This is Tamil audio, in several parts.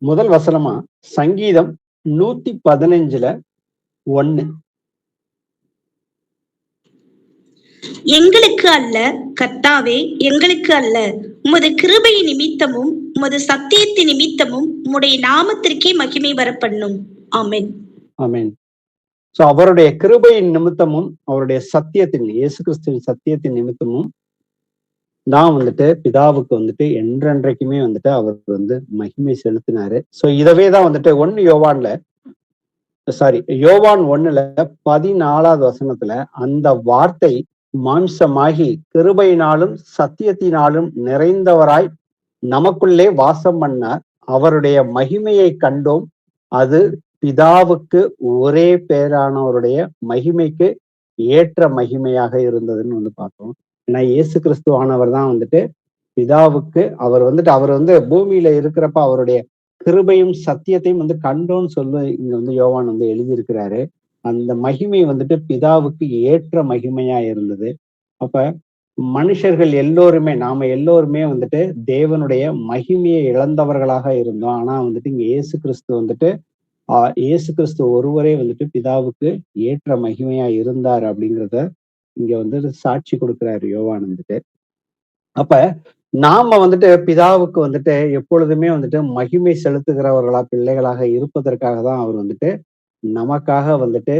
முதல் வசனமா சங்கீதம் 115:1. எங்களுக்கு அல்ல கர்த்தாவே, எங்களுக்கு அல்ல, உமது கிருபை நிமித்தமும் உமது சத்தியத்தின் நிமித்தமும் உம்முடைய நாமத்திற்கே மகிமை வரப்பண்ணும். ஆமென். ஆமென். சோ அவருடைய கிருபையின் நிமித்தமும் அவருடைய சத்தியத்தின் இயேசு கிறிஸ்துவின் சத்தியத்தின் நிமித்தமும் தான் வந்துட்டு பிதாவுக்கு வந்துட்டு என்றென்றைக்குமே வந்துட்டு அவர் வந்து மகிமை செலுத்தினாரு. சோ இதவே தான் வந்துட்டு யோவான் 1:14 வசனத்துல அந்த வார்த்தை மாம்சமாகி கிருபையினாலும் சத்தியத்தினாலும் நிறைந்தவராய் நமக்குள்ளே வாசம் பண்ணார். அவருடைய மகிமையை கண்டோம். அது பிதாவுக்கு ஒரே பேரானவருடைய மகிமைக்கு ஏற்ற மகிமையாக இருந்ததுன்னு வந்து பார்த்தோம். ஏன்னா இயேசு கிறிஸ்துவானவர் தான் வந்துட்டு பிதாவுக்கு அவர் வந்து பூமியில இருக்கிறப்ப அவருடைய கிருபையும் சத்தியத்தையும் வந்து கண்டோன்னு சொல்லி இங்க வந்து யோவான் வந்து எழுதியிருக்கிறாரு. அந்த மகிமை வந்துட்டு பிதாவுக்கு ஏற்ற மகிமையா இருந்தது. அப்ப மனுஷர்கள் எல்லோருமே நாம எல்லோருமே வந்துட்டு தேவனுடைய மகிமையை இழந்தவர்களாக இருந்தோம். ஆனா வந்துட்டு இங்க இயேசு கிறிஸ்து ஒருவரே வந்துட்டு பிதாவுக்கு ஏற்ற மகிமையா இருந்தார் அப்படிங்கிறத இங்க வந்து சாட்சி கொடுக்கிறாரு யோவான் வந்துட்டு. அப்ப நாம வந்துட்டு பிதாவுக்கு வந்துட்டு எப்பொழுதுமே வந்துட்டு மகிமை செலுத்துகிறவர்களா பிள்ளைகளாக இருப்பதற்காக தான் அவர் வந்துட்டு நமக்காக வந்துட்டு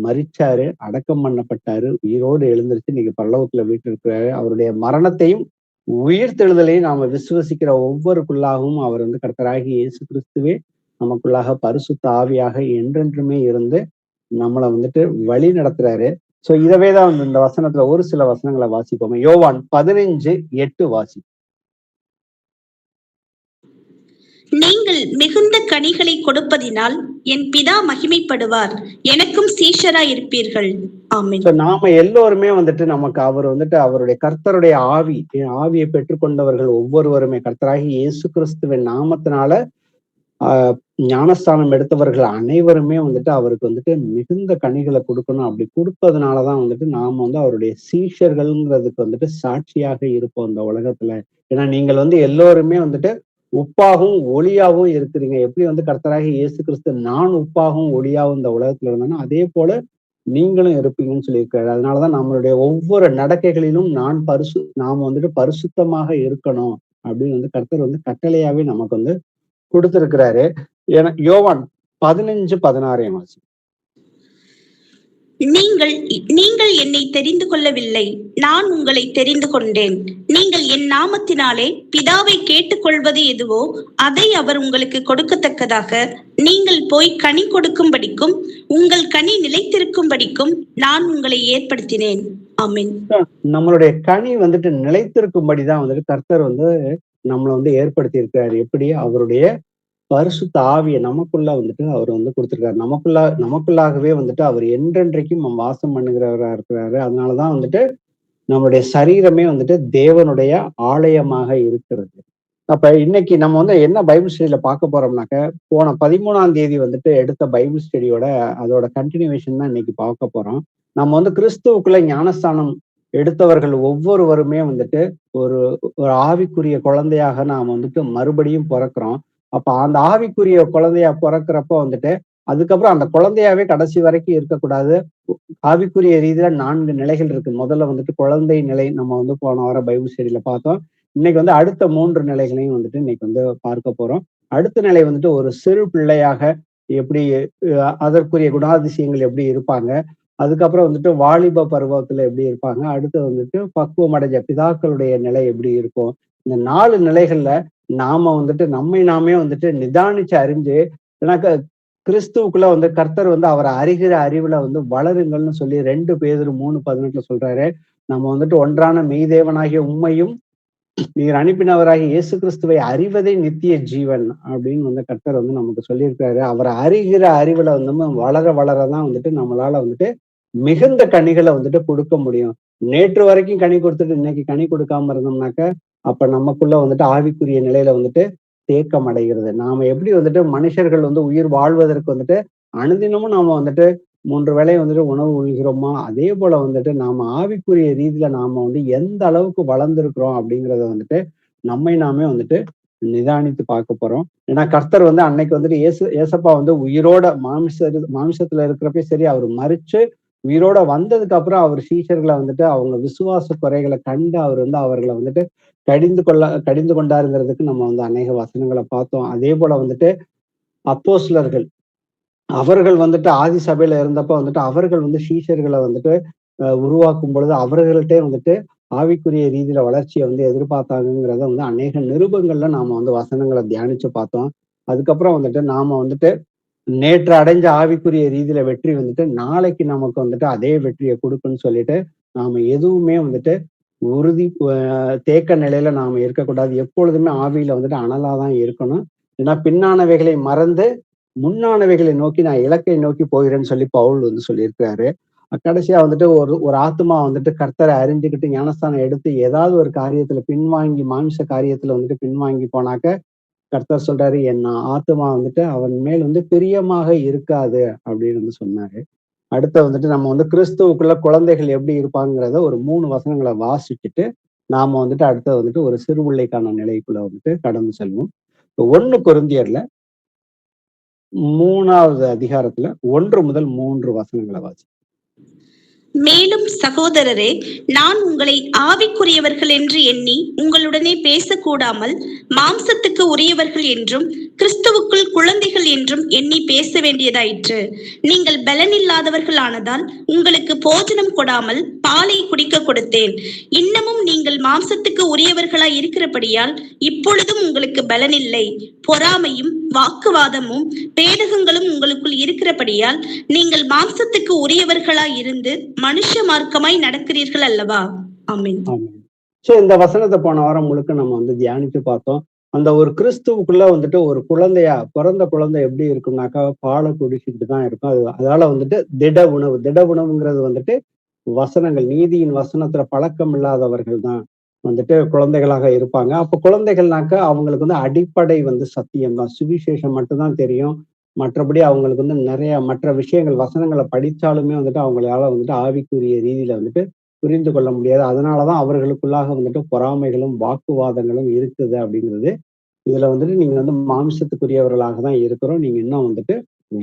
மரிச்சாரு, அடக்கம் பண்ணப்பட்டாரு, உயிரோடு எழுந்திருச்சு இன்னைக்கு பரலோகத்துல வீற்றிருக்கிறாரு. அவருடைய மரணத்தையும் உயிர்த்தெழுதலையும் நாம விசுவசிக்கிற ஒவ்வொருக்குள்ளாகவும் அவர் வந்து கர்த்தராகிய இயேசு கிறிஸ்துவே நமக்குள்ளாக பரிசுத்த ஆவியாக என்றென்றுமே இருந்து நம்மளை வந்துட்டு வழி நடத்துறாரு. சோ இதவே தான் வந்து இந்த வசனத்துல ஒரு சில வசனங்களை வாசிப்போம். யோவான் 15:8 வாசி. நீங்கள் மிகுந்த கனிகளை கொடுப்பதினால் என் பிதா மகிமைப்படுவார், எனக்கும் சீஷராய் இருப்பீர்கள். ஆமென். நாம எல்லோருமே வந்துட்டு நமக்கு அவர் வந்துட்டு அவருடைய கர்த்தருடைய ஆவியை பெற்றுக்கொண்டவர்கள் ஒவ்வொருவருமே கர்த்தராகி இயேசு கிறிஸ்துவின் நாமத்தினால ஞானஸ்தானம் எடுத்தவர்கள் அனைவருமே வந்துட்டு அவருக்கு வந்துட்டு மிகுந்த கனிகளை கொடுக்கணும். அப்படி கொடுப்பதனாலதான் வந்துட்டு நாம வந்து அவருடைய சீஷர்கள்ங்கிறதுக்கு வந்துட்டு சாட்சியாக இருப்போம் இந்த உலகத்துல. ஏன்னா நீங்கள் வந்து எல்லோருமே வந்துட்டு உப்பாகவும் ஒளியாகவும் இருக்கிறீங்க. எப்படி வந்து கர்த்தராகி இயேசு கிறிஸ்து நான் உப்பாகவும் ஒளியாகவும் இந்த உலகத்துல இருந்தேன்னா அதே போல நீங்களும் இருப்பீங்கன்னு சொல்லியிருக்காரு. அதனாலதான் நம்மளுடைய ஒவ்வொரு நடக்கைகளிலும் நாம வந்துட்டு பரிசுத்தமாக இருக்கணும் அப்படின்னு வந்து கர்த்தர் வந்து கட்டளையாவே நமக்கு வந்து கொடுத்திருக்கிறாரு. யோவான் 15:16 வாசி. நீங்கள் என்னை தெரிந்து கொள்ளவில்லை, நான் உங்களை தெரிந்து கொண்டேன். நீங்கள் என் நாமத்தினாலே பிதாவை கேட்டுக்கொள்வது எதுவோ அதை அவர் உங்களுக்கு கொடுக்கத்தக்கதாக நீங்கள் போய் கனி கொடுக்கும்படிக்கும் உங்கள் கனி நிலைத்திருக்கும்படிக்கும் நான் உங்களை ஏற்படுத்தினேன். ஆமென். நம்மளுடைய கனி வந்துட்டு நிலைத்திருக்கும்படிதான் வந்துட்டு கர்த்தர் வந்து நம்மளை வந்து ஏற்படுத்தி இருக்கிறாரு. எப்படி அவருடைய பரிசுத்த ஆவியை நமக்குள்ள வந்துட்டு அவர் வந்து கொடுத்திருக்காரு. நமக்குள்ளாகவே வந்துட்டு அவர் என்றென்றைக்கும் வாசம் பண்ணுகிறவரா இருக்கிறாரு. அதனாலதான் வந்துட்டு நம்மளுடைய சரீரமே வந்துட்டு தேவனுடைய ஆலயமாக இருக்கிறது. அப்ப இன்னைக்கு நம்ம வந்து என்ன பைபிள் ஸ்டடியில பார்க்க போறோம்னாக்க போன 13ஆம் தேதி வந்துட்டு எடுத்த பைபிள் ஸ்டடியோட அதோட கண்டினியூவேஷன் தான் இன்னைக்கு பார்க்க போறோம். நம்ம வந்து கிறிஸ்துவுக்குள்ள ஞானஸ்தானம் எடுத்தவர்கள் ஒவ்வொருவருமே வந்துட்டு ஒரு ஆவிக்குரிய குழந்தையாக நாம் வந்துட்டு மறுபடியும் பிறக்கிறோம். அப்ப அந்த ஆவிக்குரிய குழந்தையா பிறக்கிறப்ப வந்துட்டு அதுக்கப்புறம் அந்த குழந்தையாவே கடைசி வரைக்கும் இருக்கக்கூடாது. ஆவிக்குரிய ரீதியில 4 நிலைகள் இருக்கு. முதல்ல வந்துட்டு குழந்தை நிலை நம்ம வந்து போன வாரம் பைபிள் ஸ்டடியில பார்த்தோம். இன்னைக்கு வந்து அடுத்த 3 நிலைகளையும் வந்துட்டு இன்னைக்கு வந்து பார்க்க போறோம். அடுத்த நிலை வந்துட்டு ஒரு சிறு பிள்ளையாக எப்படி அதற்குரிய குணாதிசயங்கள் எப்படி இருப்பாங்க, அதுக்கப்புறம் வந்துட்டு வாலிப பருவத்துல எப்படி இருப்பாங்க, அடுத்து வந்துட்டு பக்குவம் அடைஞ்ச பிதாக்களுடைய நிலை எப்படி இருக்கும். இந்த 4 நிலைகள்ல நாம வந்துட்டு நாமே வந்துட்டு நிதானிச்சு அறிஞ்சு எனக்கு கிறிஸ்துவுக்குள்ள வந்து கர்த்தர் வந்து அவரை அறிகிற அறிவுல வந்து வளருங்கள்னு சொல்லி 2 பேதுரு 3:18 சொல்றாரு. நம்ம வந்துட்டு ஒன்றான மெய்தேவனாகிய உம்மையும் நீர் அனுப்பினவராகிய இயேசு கிறிஸ்துவை அறிவதே நித்திய ஜீவன் அப்படின்னு வந்து கர்த்தர் வந்து நமக்கு சொல்லியிருக்காரு. அவரை அறிகிற அறிவுல வந்து வளரதான் வந்துட்டு நம்மளால வந்துட்டு மிகுந்த கனிகளை வந்துட்டு கொடுக்க முடியும். நேற்று வரைக்கும் கனி கொடுத்துட்டு இன்னைக்கு கனி கொடுக்காம இருந்தோம்னாக்க அப்ப நமக்குள்ள வந்துட்டு ஆவிக்குரிய நிலையில வந்துட்டு தேக்கம் அடைகிறது. நாம எப்படி வந்துட்டு மனுஷர்கள் வந்து உயிர் வாழ்வதற்கு வந்துட்டு அனுதினமும் நாம வந்துட்டு 3 வேளை வந்துட்டு உணவு உண்கிறோமா, அதே போல வந்துட்டு நாம ஆவிக்குரிய ரீதியில நாம வந்து எந்த அளவுக்கு வளர்ந்திருக்கிறோம் அப்படிங்கிறத வந்துட்டு நாமே வந்துட்டு நிதானித்து பார்க்க போறோம். ஏன்னா கர்த்தர் வந்து அன்னைக்கு வந்துட்டு ஏசப்பா வந்து உயிரோட மாமிசத்துல இருக்கிறப்ப சரி, அவர் மரிச்சு உயிரோட வந்ததுக்கு அப்புறம் அவர் சீஷர்களை வந்துட்டு அவங்க விசுவாச குறைகளை கண்டு அவர் வந்து அவர்களை வந்துட்டு கடிந்து கொண்டாருங்கிறதுக்கு நம்ம வந்து அநேக வசனங்களை பார்த்தோம். அதே போல வந்துட்டு அப்போஸ்தலர்கள் அவர்கள் வந்துட்டு ஆதி சபையில இருந்தப்ப வந்துட்டு அவர்கள் வந்து சீஷர்களை வந்துட்டு உருவாக்கும் பொழுது அவர்கள்ட்டே வந்துட்டு ஆவிக்குரிய ரீதியில வளர்ச்சியை வந்து எதிர்பார்த்தாங்கிறத வந்து அநேக நிருபங்கள்ல நாம வந்து வசனங்களை தியானிச்சு பார்த்தோம். அதுக்கப்புறம் வந்துட்டு நாம வந்துட்டு நேற்று அடைஞ்ச ஆவிக்குரிய ரீதியில வெற்றி வந்துட்டு நாளைக்கு நமக்கு வந்துட்டு அதே வெற்றியை கொடுக்குன்னு சொல்லிட்டு நாம எதுவுமே வந்துட்டு உறுதி தேக்க நிலையில நாம இருக்கக்கூடாது. எப்பொழுதுமே ஆவியில வந்துட்டு அனலாதான் இருக்கணும். ஏன்னா பின்னானவைகளை மறந்து முன்னானவைகளை நோக்கி நான் இலக்கை நோக்கி போகிறேன்னு சொல்லி பவுல் வந்து சொல்லியிருக்கிறாரு. கடைசியா வந்துட்டு ஒரு ஆத்துமா வந்துட்டு கர்த்தரை அறிஞ்சுக்கிட்டு ஞானஸ்தானம் எடுத்து ஏதாவது ஒரு காரியத்துல பின்வாங்கி மாமிச காரியத்துல வந்துட்டு பின்வாங்கி போனாக்க கர்த்தர் சொல்றாரு, என் ஆத்துமா வந்துட்டு அவன் மேல் வந்து பிரியமாக இருக்காது அப்படின்னு வந்து சொன்னாரு. அடுத்த வந்துட்டு நம்ம வந்து கிறிஸ்துவுக்குள்ள குழந்தைகள் எப்படி இருப்பாங்கிறத ஒரு 3 வசனங்களை வாசிச்சுட்டு நாம வந்துட்டு அடுத்த வந்துட்டு ஒரு சிறுபிள்ளைக்கான நிலைக்குள்ள வந்துட்டு கடந்து செல்வோம். 1 கொரிந்தியர்ல 3வது அதிகாரத்துல 1 முதல் 3 வசனங்களை வாசி. மேலும் சகோதரரே, நான் உங்களை ஆவிக்குரியவர்கள் என்று எண்ணி உங்களுடனே பேசக்கூடாமல் மாம்சத்துக்கு உரியவர்கள் என்றும் கிறிஸ்துவுக்குள் குழந்தைகள் என்றும் எண்ணி பேச வேண்டியதாயிற்று. நீங்கள் பலனில்லாதவர்கள் ஆனதால் உங்களுக்கு போஜனம் கொடாமல் பாலை குடிக்க கொடுத்தேன். இன்னமும் நீங்கள் மாம்சத்துக்கு உரியவர்களாய் இருக்கிறபடியால் இப்பொழுதும் உங்களுக்கு பலனில்லை. பொறாமையும் வாக்குவாதமும் பேதகங்களும் உங்களுக்குள் இருக்கிறபடியால் நீங்கள் மாம்சத்துக்கு உரியவர்களாய் இருந்து மனுஷ மார்க்கமாய் நடக்கிறீர்கள் அல்லவா? ஆமென். சோ இந்த வசனத்தை போன வாரம் முழுக்க நம்ம வந்து தியானித்து பார்த்தோம். அந்த ஒரு கிறிஸ்துவுக்குள்ள வந்துட்டு ஒரு பிறந்த குழந்தை எப்படி இருக்கும்னாக்கா பாலை குடிச்சிட்டு தான் இருக்கும். அதால வந்துட்டு திட உணவுங்கிறது வந்துட்டு வசனங்கள், நீதியின் வசனத்துல பழக்கம் இல்லாதவர்கள் தான் வந்துட்டு குழந்தைகளாக இருப்பாங்க. அப்ப குழந்தைகள்னாக்க அவங்களுக்கு வந்து அடிப்படை வந்து சத்தியம் தான், சுவிசேஷம் மட்டும்தான் தெரியும். மற்றபடி அவங்களுக்கு வந்து நிறைய மற்ற விஷயங்கள் வசனங்களை படித்தாலுமே வந்துட்டு அவங்களால வந்துட்டு ஆவிக்குரிய ரீதியில வந்துட்டு புரிந்து கொள்ள முடியாது. அதனாலதான் அவர்களுக்குள்ளாக வந்துட்டு பொறாமைகளும் வாக்குவாதங்களும் இருக்குது அப்படிங்கிறது. இதுல வந்துட்டு நீங்க வந்து மாம்சத்துக்குரியவர்களாக தான் இருக்கிறோம். நீங்க இன்னும் வந்துட்டு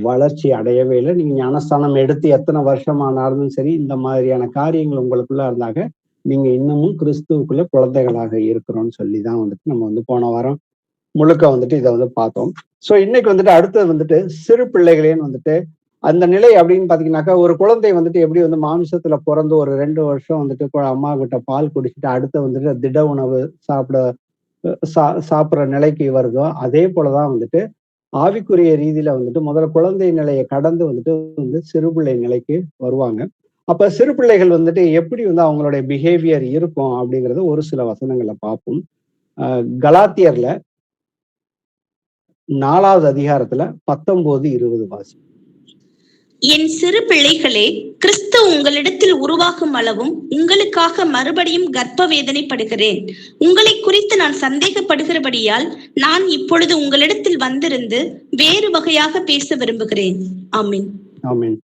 வளர்ச்சி அடையவே இல்லை. நீங்க ஞானஸ்தானம் எடுத்து எத்தனை வருஷமானாலும் சரி, இந்த மாதிரியான காரியங்கள் உங்களுக்குள்ள இருந்தாக நீங்க இன்னமும் கிறிஸ்துவுக்குள்ள குழந்தைகளாக இருக்கிறோம்னு சொல்லிதான் வந்துட்டு நம்ம வந்து போன வாரம் முழுக்க வந்துட்டு இதை வந்து பார்த்தோம். சோ இன்னைக்கு வந்துட்டு அடுத்தது வந்துட்டு சிறு பிள்ளைகளேன்னு வந்துட்டு அந்த நிலை அப்படின்னு பாத்தீங்கன்னாக்கா, ஒரு குழந்தை வந்துட்டு எப்படி வந்து மாமிசத்துல பிறந்து ஒரு 2 வருஷம் வந்துட்டு அம்மா கிட்ட பால் குடிச்சிட்டு அடுத்து வந்துட்டு திட உணவு சாப்பிடுற நிலைக்கு வருதோ, அதே போலதான் வந்துட்டு ஆவிக்குரிய ரீதியில வந்துட்டு முதல்ல குழந்தை நிலையை கடந்து வந்துட்டு வந்து சிறுபிள்ளை நிலைக்கு வருவாங்க. அப்ப சிறு பிள்ளைகள் வந்துட்டு எப்படி வந்து அவங்களுடைய பிஹேவியர் இருக்கும் அப்படிங்கறது ஒரு சில வசனங்களை பார்ப்போம். கலாத்தியர்ல 4வது அதிகாரத்துல 19, 20 வாசி. என் சிறு பிள்ளைகளே, கிறிஸ்து உங்களிடத்தில் உருவாகும் அளவும் உங்களுக்காக மறுபடியும் கர்ப்ப வேதனைப்படுகிறேன். உங்களை குறித்து நான் சந்தேகப்படுகிறபடியால் நான் இப்பொழுது உங்களிடத்தில் வந்திருந்து வேறு வகையாக பேச விரும்புகிறேன். ஆமீன். ஆமீன்.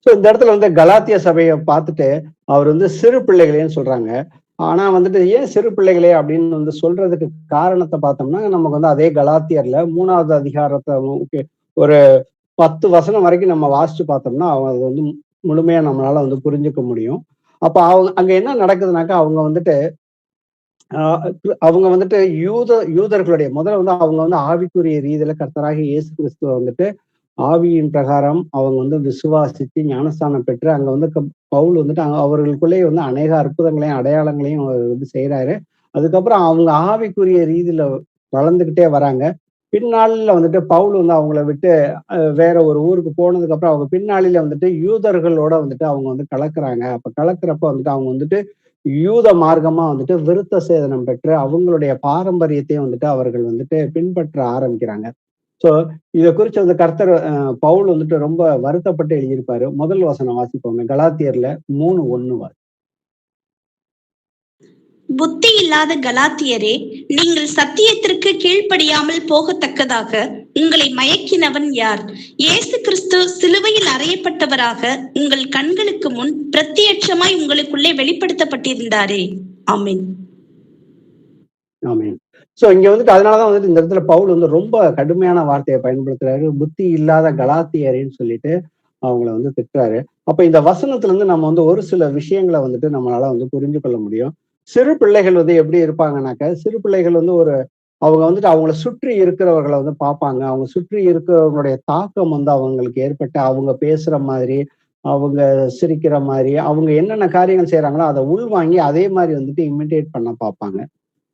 சோ இந்த இடத்துல வந்து கலாத்திய சபையை பார்த்துட்டு அவர் வந்து சிறு பிள்ளைகளேன்னு சொல்றாங்க. ஆனா வந்துட்டு ஏன் சிறு பிள்ளைகளே அப்படின்னு வந்து சொல்றதுக்கு காரணத்தை பார்த்தோம்னா, நமக்கு வந்து அதே கலாத்தியர்ல 3வது அதிகாரத்தை ஒரு 10 வசனம் வரைக்கும் நம்ம வாசிச்சு பார்த்தோம்னா அது வந்து முழுமையா நம்மளால வந்து புரிஞ்சுக்க முடியும். அப்ப அங்க என்ன நடக்குதுனாக்கா, அவங்க வந்துட்டு யூதர்களுடைய முதல்ல வந்து அவங்க வந்து ஆவிக்குரிய ரீதியில கர்த்தராகி இயேசு கிறிஸ்துவ வந்துட்டு ஆவியின் பிரகாரம் அவங்க வந்து விசுவாசித்து ஞானஸ்தானம் பெற்று அங்க வந்து பவுல் வந்துட்டு அவர்களுக்குள்ளேயே வந்து அநேக அற்புதங்களையும் அடையாளங்களையும் அவர் வந்து செய்யறாரு. அதுக்கப்புறம் அவங்க ஆவிக்குரிய ரீதியில வளர்ந்துகிட்டே வராங்க. பின்னாளில வந்துட்டு பவுல் வந்து அவங்கள விட்டு வேற ஒரு ஊருக்கு போனதுக்கு அப்புறம் அவங்க பின்னாளில வந்துட்டு யூதர்களோட வந்துட்டு அவங்க வந்து கலக்குறாங்க. அப்ப கலக்குறப்ப வந்துட்டு அவங்க வந்துட்டு யூத மார்க்கமா வந்துட்டு விருத்த சேதனம் பெற்று அவங்களுடைய பாரம்பரியத்தையும் வந்துட்டு அவர்கள் வந்துட்டு பின்பற்ற ஆரம்பிக்கிறாங்க. சோ இதை குறிச்சு வந்து கர்த்தர் பவுல் வந்துட்டு ரொம்ப வருத்தப்பட்டு எழுதியிருப்பாரு. முதல் வசனம் வாசிப்போங்க. கலாத்தியர்ல 3:1 வாசி. புத்தி இல்லாத கலாத்தியரே, நீங்கள் சத்தியத்திற்கு கீழ்ப்படியாமல் போகத்தக்கதாக உங்களை மயக்கினவன் யார்? இயேசு கிறிஸ்து சிலுவையில் அறையப்பட்டவராக உங்கள் கண்களுக்கு முன் பிரத்யட்சமாய் உங்களுக்குள்ளே வெளிப்படுத்தப்பட்டிருந்தாரே. ஆமென். ஆமென். சோ இங்க வந்துட்டு அதனாலதான் வந்துட்டு இந்த இடத்துல பவுல் வந்து ரொம்ப கடுமையான வார்த்தையை பயன்படுத்துறாரு. புத்தி இல்லாத கலாத்தியரின்னு சொல்லிட்டு அவங்கள வந்து திட்டுறாரு. அப்ப இந்த வசனத்துல இருந்து நம்ம வந்து ஒரு சில விஷயங்களை வந்துட்டு நம்மளால வந்து புரிஞ்சு கொள்ள முடியும். சிறு பிள்ளைகள் வந்து எப்படி இருப்பாங்கன்னாக்க, சிறு பிள்ளைகள் வந்து அவங்க வந்துட்டு அவங்கள சுற்றி இருக்கிறவர்களை வந்து பார்ப்பாங்க. அவங்க சுற்றி இருக்கிறவங்களுடைய தாக்கம் வந்து அவங்களுக்கு ஏற்பட்டு, அவங்க பேசுற மாதிரி, அவங்க சிரிக்கிற மாதிரி, அவங்க என்னென்ன காரியங்கள் செய்யறாங்களோ அதை உள்வாங்கி அதே மாதிரி வந்துட்டு இமிட்டேட் பண்ண பார்ப்பாங்க.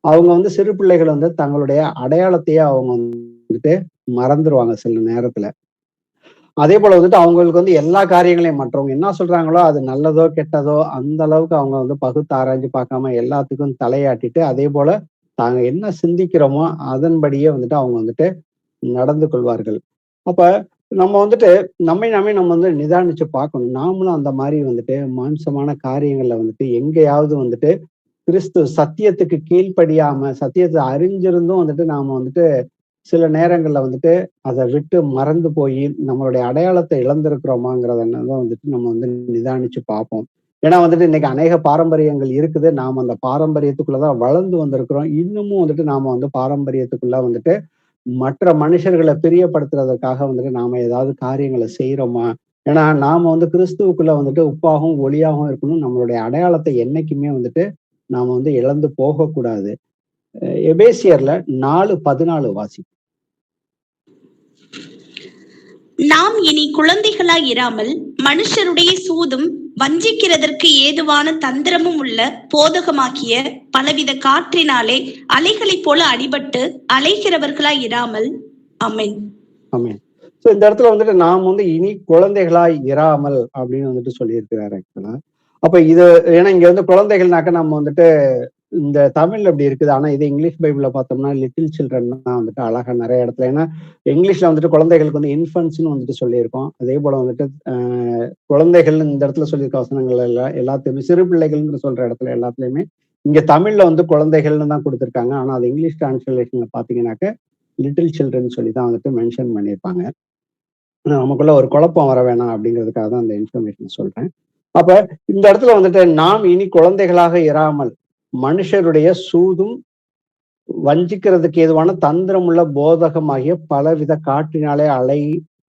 அவங்க வந்து சிறு பிள்ளைகள் வந்து தங்களுடைய அடையாளத்தையே அவங்க வந்துட்டு மறந்துருவாங்க சில நேரத்துல. அதே போல வந்துட்டு அவங்களுக்கு வந்து எல்லா காரியங்களையும் மற்றவங்க என்ன சொல்றாங்களோ அது நல்லதோ கெட்டதோ அந்த அளவுக்கு அவங்க வந்து பகுத்து ஆராய்ஞ்சு பார்க்காம எல்லாத்துக்கும் தலையாட்டிட்டு, அதே போல தாங்க என்ன சிந்திக்கிறோமோ அதன்படியே வந்துட்டு அவங்க வந்துட்டு நடந்து கொள்வார்கள். அப்ப நம்ம வந்துட்டு நம்மை நாமே நம்ம வந்து நிதானிச்சு பார்க்கணும். நாமளும் அந்த மாதிரி வந்துட்டு மாம்சமான காரியங்கள்ல வந்துட்டு எங்கேயாவது வந்துட்டு கிறிஸ்து சத்தியத்துக்கு கீழ்ப்படியாம, சத்தியத்தை அறிஞ்சிருந்தும் வந்துட்டு நாம வந்துட்டு சில நேரங்கள்ல வந்துட்டு அதை விட்டு மறந்து போய் நம்மளுடைய அடையாளத்தை இழந்திருக்கிறோமாங்கிறத தான் வந்துட்டு நம்ம வந்து நிதானிச்சு பார்ப்போம். ஏன்னா வந்துட்டு இன்னைக்கு அநேக பாரம்பரியங்கள் இருக்குது. நாம அந்த பாரம்பரியத்துக்குள்ளதான் வளர்ந்து வந்திருக்கிறோம். இன்னமும் வந்துட்டு நாம வந்து பாரம்பரியத்துக்குள்ள வந்துட்டு மற்ற மனுஷர்களை பிரியப்படுத்துறதுக்காக வந்துட்டு நாம ஏதாவது காரியங்களை செய்யறோமா? ஏன்னா நாம வந்து கிறிஸ்துவுக்குள்ள வந்துட்டு உப்பாகவும் ஒளியாகவும் இருக்கணும். நம்மளுடைய அடையாளத்தை என்னைக்குமே வந்துட்டு நாம வந்து இழந்து போகக்கூடாது. எபேசியர்ல 4:14 வாசி. நாம் இனி குழந்தைகளாய் இராமல் மனுஷருடைய சூதும் வஞ்சிக்கிறதற்கு ஏதுவான தந்திரமும் உள்ள போதகமாக்கிய பலவித காற்றினாலே அலைகளைப் போல அடிபட்டு அலைகிறவர்களாய் இராமல். ஆமென். ஆமென். சோ இந்த இடத்துல வந்துட்டு நாம் வந்து இனி குழந்தைகளாய் இராமல் அப்படின்னு வந்துட்டு சொல்லியிருக்கிறாரு ஆக்சுவலா. அப்ப இது ஏன்னா இங்க வந்து குழந்தைகள்னாக்க நம்ம வந்துட்டு இந்த தமிழ்ல இப்படி இருக்குது. ஆனா இது இங்கிலீஷ் பைபிள்ல பார்த்தோம்னா லிட்டில் சில்ட்ரன் தான் வந்துட்டு அழகா நிறைய இடத்துல. ஏன்னா இங்கிலீஷ்ல வந்துட்டு குழந்தைகளுக்கு வந்து இன்ஃபன்ட்ஸ்னு வந்துட்டு சொல்லியிருக்கோம். அதே போல வந்துட்டு குழந்தைகள் இந்த இடத்துல சொல்லியிருக்க வசனங்கள் எல்லாம் எல்லாத்தையுமே சிறு பிள்ளைகள்னு சொல்ற இடத்துல எல்லாத்துலயுமே இங்க தமிழ்ல வந்து குழந்தைகள்னு தான் கொடுத்திருக்காங்க. ஆனா அது இங்கிலீஷ் டிரான்ஸ்லேஷன்ல பாத்தீங்கன்னாக்க லிட்டில் சில்ட்ரன் சொல்லி தான் வந்துட்டு மென்ஷன் பண்ணியிருப்பாங்க. நமக்குள்ள ஒரு குழப்பம் வர வேணாம் அப்படிங்கிறதுக்காக தான் அந்த இன்ஃபர்மேஷன் சொல்றேன். அப்ப இந்த இடத்துல வந்துட்டு நாம் இனி குழந்தைகளாக இராமல் மனுஷருடைய சூதும் வஞ்சிக்கிறதுக்கு ஏதுவான தந்திரமுள்ள போதகமாகிய பலவித காற்றினாலே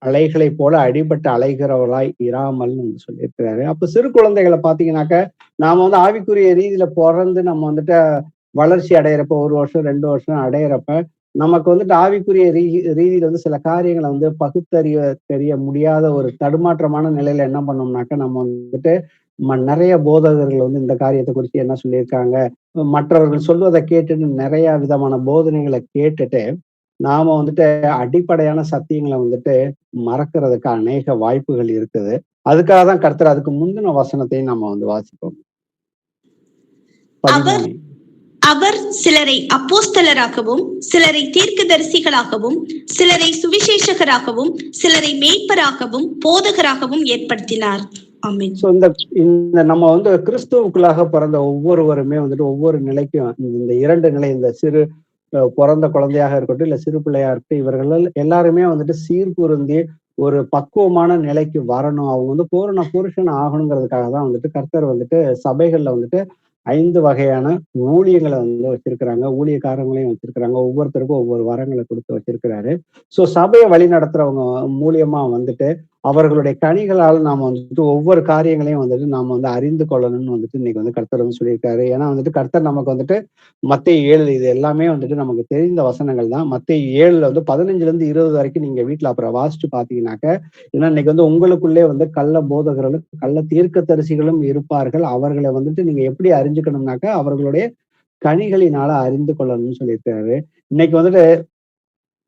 அலைகளை போல அடிபட்டு அலைகிறவர்களாய் இராமல்னு சொல்லியிருக்கிறாரு. அப்ப சிறு குழந்தைகளை பாத்தீங்கன்னாக்க நாம வந்து ஆவிக்குரிய ரீதியில பிறந்து நம்ம வந்துட்டு வளர்ச்சி அடையிறப்ப 1 வருஷம் 2 வருஷம் அடையிறப்ப நமக்கு வந்துட்டு ஆவிக்குரிய ரீதியில வந்து சில காரியங்களை வந்து தெரிய முடியாத ஒரு தடுமாற்றமான நிலையில என்ன பண்ணோம்னாக்க நம்ம வந்துட்டு நிறைய போதகர்கள் வந்து இந்த காரியத்தை குறித்து என்ன சொல்லியிருக்காங்க, மற்றவர்கள் சொல்வதை கேட்டுட்டு நிறைய விதமான போதனைகளை கேட்டுட்டு நாம வந்துட்டு அடிப்படையான சத்தியங்களை வந்துட்டு மறக்கிறதுக்கு அநேக வாய்ப்புகள் இருக்குது. அதுக்காக தான் கர்த்தர் அதுக்கு முந்தின வசனத்தையும் நம்ம வந்து வாசிப்போம். அவர் சிலரை அப்போஸ்தலராகவும் சிலரை தீர்க்கதரிசிகளாகவும் சிலரை சுவிசேஷகராகவும் சிலரை மேய்ப்பராகவும் போதகராகவும் ஏற்படுத்தினார். ஆமென். சோ இந்த நம்ம வந்து கிறிஸ்துவுக்குள்ளாக பிறந்த ஒவ்வொருவருமே வந்துட்டு ஒவ்வொரு நிலைக்கும் இந்த 2 நிலை, இந்த சிறு பிறந்த குழந்தையாக இருக்கட்டும் இல்ல சிறு பிள்ளையா இருக்கட்டும், இவர்கள் எல்லாருமே வந்துட்டு சீர்பொருந்தி ஒரு பக்குவமான நிலைக்கு வரணும். அவங்க வந்து பூரண புருஷன் ஆகணுங்கிறதுக்காக தான் வந்துட்டு கர்த்தர் வந்துட்டு சபைகள்ல வந்துட்டு 5 வகையான ஊழியங்களை வந்து வச்சிருக்கிறாங்க. ஊழியக்காரங்களையும் வச்சிருக்கிறாங்க. ஒவ்வொருத்தருக்கும் ஒவ்வொரு வரங்களை கொடுத்து வச்சிருக்கிறாரு. சோ சபையை வழி நடத்துறவங்க மூலியமா வந்துட்டு அவர்களுடைய கனிகளால் நாம வந்துட்டு ஒவ்வொரு காரியங்களையும் வந்துட்டு நாம வந்து அறிந்து கொள்ளணும்னு வந்துட்டு இன்னைக்கு வந்து கர்த்தர் வந்து சொல்லியிருக்காரு. ஏன்னா வந்துட்டு கர்த்தர் நமக்கு வந்துட்டு மத்தேயு 7 இது எல்லாமே வந்துட்டு நமக்கு தெரிந்த வசனங்கள் தான். மத்தேயு 7ல வந்து 15 20 வரைக்கும் நீங்க வீட்டுல அப்புறம் வாசிச்சு பாத்தீங்கன்னாக்க, ஏன்னா இன்னைக்கு வந்து உங்களுக்குள்ளே வந்து கள்ள போதகர்களும் கள்ள தீர்க்கதரிசிகளும் இருப்பார்கள். அவர்களை வந்துட்டு நீங்க எப்படி அறிஞ்சுக்கணும்னாக்க அவர்களுடைய கனிகளினால அறிந்து கொள்ளணும்னு சொல்லியிருக்காரு. இன்னைக்கு வந்துட்டு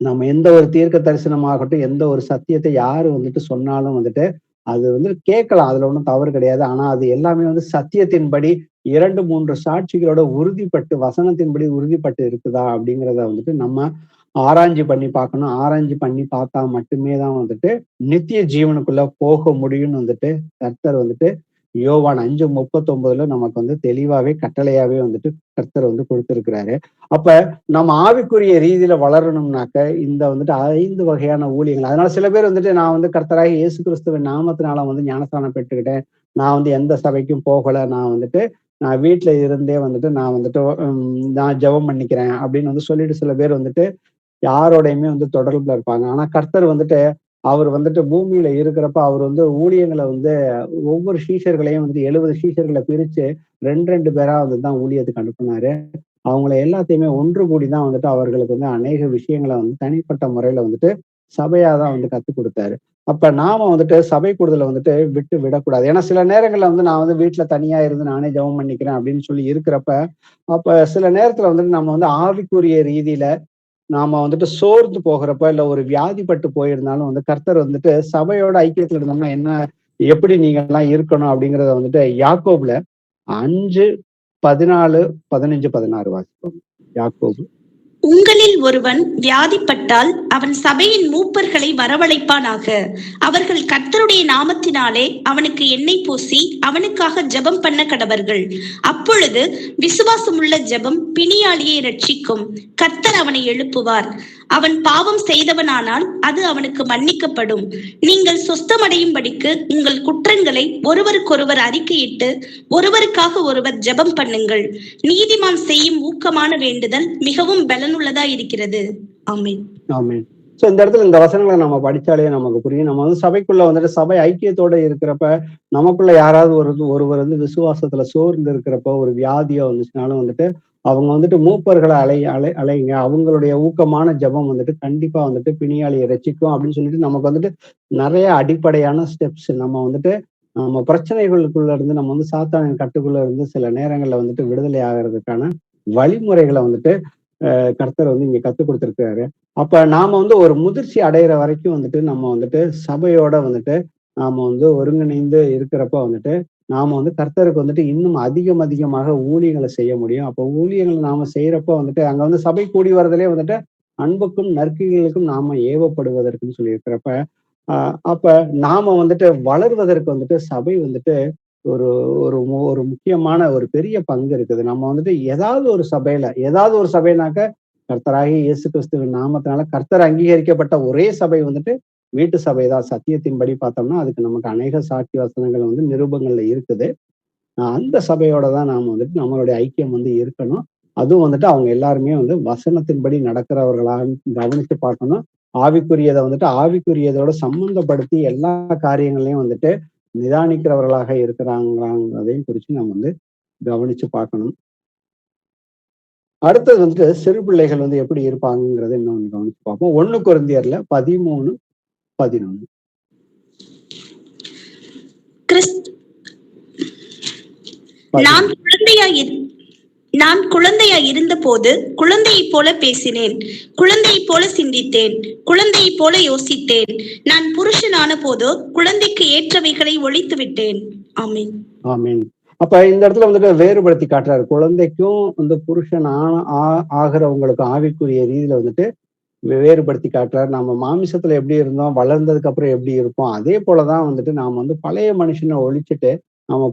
நம்ம எந்த ஒரு தீர்க்க தரிசனமாகட்டும், எந்த ஒரு சத்தியத்தை யாரு வந்துட்டு சொன்னாலும் வந்துட்டு அது வந்து கேட்கலாம். அதுல ஒண்ணும் தவறு கிடையாது. ஆனா அது எல்லாமே வந்து சத்தியத்தின்படி 2 3 சாட்சிகளோட உறுதிப்பட்டு வசனத்தின்படி உறுதிப்பட்டு இருக்குதா அப்படிங்கிறத வந்துட்டு நம்ம ஆராய்ச்சி பண்ணி பார்க்கணும். ஆராய்ச்சி பண்ணி பார்த்தா மட்டுமே தான் வந்துட்டு நித்திய ஜீவனுக்குள்ள போக முடியும்னு வந்துட்டு கர்த்தர் வந்துட்டு யோவான் 5:39 நமக்கு வந்து தெளிவாவே கட்டளையாவே வந்துட்டு கர்த்தர் வந்து கொடுத்திருக்கிறாரு. அப்ப நம்ம ஆவிக்குரிய ரீதியில வளரணும்னாக்க இந்த வந்துட்டு 5 வகையான ஊழியங்கள். அதனால சில பேர் வந்துட்டு நான் வந்து கர்த்தராகிய இயேசு கிறிஸ்துவின் நாமத்தினால வந்து ஞானஸ்தானம் பெற்றுக்கிட்டேன், நான் வந்து எந்த சபைக்கும் போகல, நான் வந்துட்டு நான் வீட்டுல இருந்தே வந்துட்டு நான் வந்துட்டு நான் ஜெபம் பண்ணிக்கிறேன் அப்படின்னு வந்து சொல்லிட்டு சில பேர் வந்துட்டு யாரோடையுமே வந்து தொடர்புல இருப்பாங்க. ஆனா கர்த்தர் வந்துட்டு அவர் வந்துட்டு பூமியில இருக்கிறப்ப அவர் வந்து ஊழியங்களை வந்து ஒவ்வொரு சீஷர்களையும் வந்து 70 சீஷர்களை பிரிச்சு 2 பேரா வந்து தான் ஊழியத்துக்கு அனுப்புனாரு. அவங்கள எல்லாத்தையுமே ஒன்று கூடி தான் வந்துட்டு அவர்களுக்கு வந்து அநேக விஷயங்களை வந்து தனிப்பட்ட முறையில வந்துட்டு சபையா தான் வந்து கத்துக் கொடுத்தாரு. அப்ப நாம வந்துட்டு சபை கூடுதலை வந்துட்டு விட்டு விடக்கூடாது. ஏன்னா சில நேரங்கள்ல வந்து நான் வந்து வீட்டுல தனியா இருந்து நானே ஜெபம் பண்ணிக்கிறேன் அப்படின்னு சொல்லி இருக்கிறப்ப, அப்ப சில நேரத்துல வந்துட்டு நம்ம வந்து ஆவிக்குரிய ரீதியில நாம வந்துட்டு சோர்ந்து போகிறப்ப, இல்ல ஒரு வியாதிப்பட்டு போயிருந்தாலும் வந்து கர்த்தர் வந்துட்டு சபையோட ஐக்கியத்துல இருந்தோம்னா என்ன எப்படி நீங்க எல்லாம் இருக்கணும் அப்படிங்கிறத வந்துட்டு யாக்கோபுல 5, 14, 15, 16 வாசிப்போம். யாக்கோபு. உங்களில் ஒருவன் வியாதிப்பட்டால் அவன் சபையின் மூப்பர்களை வரவழைப்பானாக. அவர்கள் கர்த்தருடைய நாமத்தினாலே அவனுக்கு எண்ணெய் பூசி அவனுக்காக ஜெபம் பண்ண கடவர்கள். அப்பொழுது விசுவாசமுள்ள ஜெபம் பிணியாளியை ரட்சிக்கும். கர்த்தர் அவனை எழுப்புவார். அவன் பாவம் செய்தவனானால் அது அவனுக்கு மன்னிக்கப்படும். நீங்கள் சொஸ்தமடையும்படிக்கு உங்கள் குற்றங்களை ஒருவருக்கொருவர் அறிக்கையிட்டு ஒருவருக்காக ஒருவர் ஜெபம் பண்ணுங்கள். நீதிமான் செய்யும் ஊக்கமான வேண்டுதல் மிகவும் பலனுள்ளதா இருக்கிறது. ஆமென். ஆமென். சோ இந்த இடத்துல இந்த வசனங்களை நம்ம படிச்சாலே நமக்கு புரியும். நம்ம வந்து சபைக்குள்ள வந்துட்டு சபை ஐக்கியத்தோட இருக்கிறப்ப நமக்குள்ள யாராவது ஒருவர் வந்து விசுவாசத்துல சோர்ந்து இருக்கிறப்ப ஒரு வியாதியோ வந்துச்சுனாலும் வந்துட்டு அவங்க வந்துட்டு மூப்பர்களை அலைங்க. அவங்களுடைய ஊக்கமான ஜெபம் வந்துட்டு கண்டிப்பா வந்துட்டு பிணியாளியை ரட்சிக்கும் அப்படின்னு சொல்லிட்டு நமக்கு வந்துட்டு நிறைய அடிப்படையான ஸ்டெப்ஸ் நம்ம வந்துட்டு நம்ம பிரச்சனைகளுக்குள்ள இருந்து நம்ம வந்து சாத்தானின் கட்டுக்குள்ள இருந்து சில நேரங்கள்ல வந்துட்டு விடுதலை ஆகிறதுக்கான வழிமுறைகளை வந்துட்டு கர்த்தர் வந்து இங்க கத்துக் கொடுத்திருக்காரு. அப்ப நாம வந்து ஒரு முதிர்ச்சி அடைகிற வரைக்கும் வந்துட்டு நம்ம வந்துட்டு சபையோட வந்துட்டு நாம வந்து ஒருங்கிணைந்து இருக்கிறப்ப வந்துட்டு நாம வந்து கர்த்தருக்கு வந்துட்டு இன்னும் அதிகமாக ஊழியங்களை செய்ய முடியும். அப்போ ஊழியங்களை நாம செய்யறப்ப வந்துட்டு அங்க வந்து சபை கூடி வரதுலயே வந்துட்டு அன்புக்கும் நற்கிரிகளுக்கும் நாம ஏவப்படுவதற்குன்னு சொல்லி இருக்கிறப்ப அப்ப நாம வந்துட்டு வளர்வதற்கு வந்துட்டு சபை வந்துட்டு ஒரு ஒரு ஒரு முக்கியமான ஒரு பெரிய பங்கு இருக்குது. நம்ம வந்துட்டு ஏதாவது ஒரு சபைனாக்க கர்த்தராகிய இயேசு கிறிஸ்துவின் நாமத்தினால கர்த்தர் அங்கீகரிக்கப்பட்ட ஒரே சபை வந்துட்டு வீட்டு சபை தான். சத்தியத்தின்படி பார்த்தோம்னா அதுக்கு நமக்கு அநேக சாட்சி வசனங்கள் வந்து நிருபங்கள்ல இருக்குது. அந்த சபையோட தான் நாம வந்துட்டு நம்மளுடைய ஐக்கியம் வந்து இருக்கணும். அதுவும் வந்துட்டு அவங்க எல்லாருமே வந்து வசனத்தின்படி நடக்கிறவர்களாக கவனித்து பார்க்கணும். ஆவிக்குரியதை வந்துட்டு ஆவிக்குரியதோட சம்பந்தப்படுத்தி எல்லா காரியங்களையும் வந்துட்டு நிதானிக்கிறவர்களாக இருக்கிறாங்களாங்கிறதையும் குறித்து நம்ம வந்து கவனிச்சு பார்க்கணும். அடுத்தது வந்துட்டு சிறு பிள்ளைகள் வந்து எப்படி இருப்பாங்கிறத இன்னும் கவனிச்சு பார்ப்போம். 1 கொரிந்தியர்ல 13, 11. நான் குழந்தையா இருந்த போது குழந்தையைப் போல பேசினேன், குழந்தையைப் போல சிந்தித்தேன், குழந்தையைப் போல யோசித்தேன். நான் புருஷனான போதோ குழந்தைக்கு ஏற்றவைகளை ஒழித்து விட்டேன். ஆமென். ஆமென். அப்ப இந்த இடத்துல வந்துட்டு வேறுபடுத்தி காட்டுறாரு. குழந்தைக்கும் வந்து புருஷன் ஆகிறவங்களுக்கு ஆவிக்குரிய ரீதியில வந்துட்டு வேறுபடுத்தி காட்டுறாரு. நம்ம மாமிசத்துல எப்படி இருந்தோம், வளர்ந்ததுக்கு அப்புறம் எப்படி இருப்போம், அதே போலதான் வந்துட்டு நாம வந்து பழைய மனுஷனை ஒழிச்சுட்டு நம்ம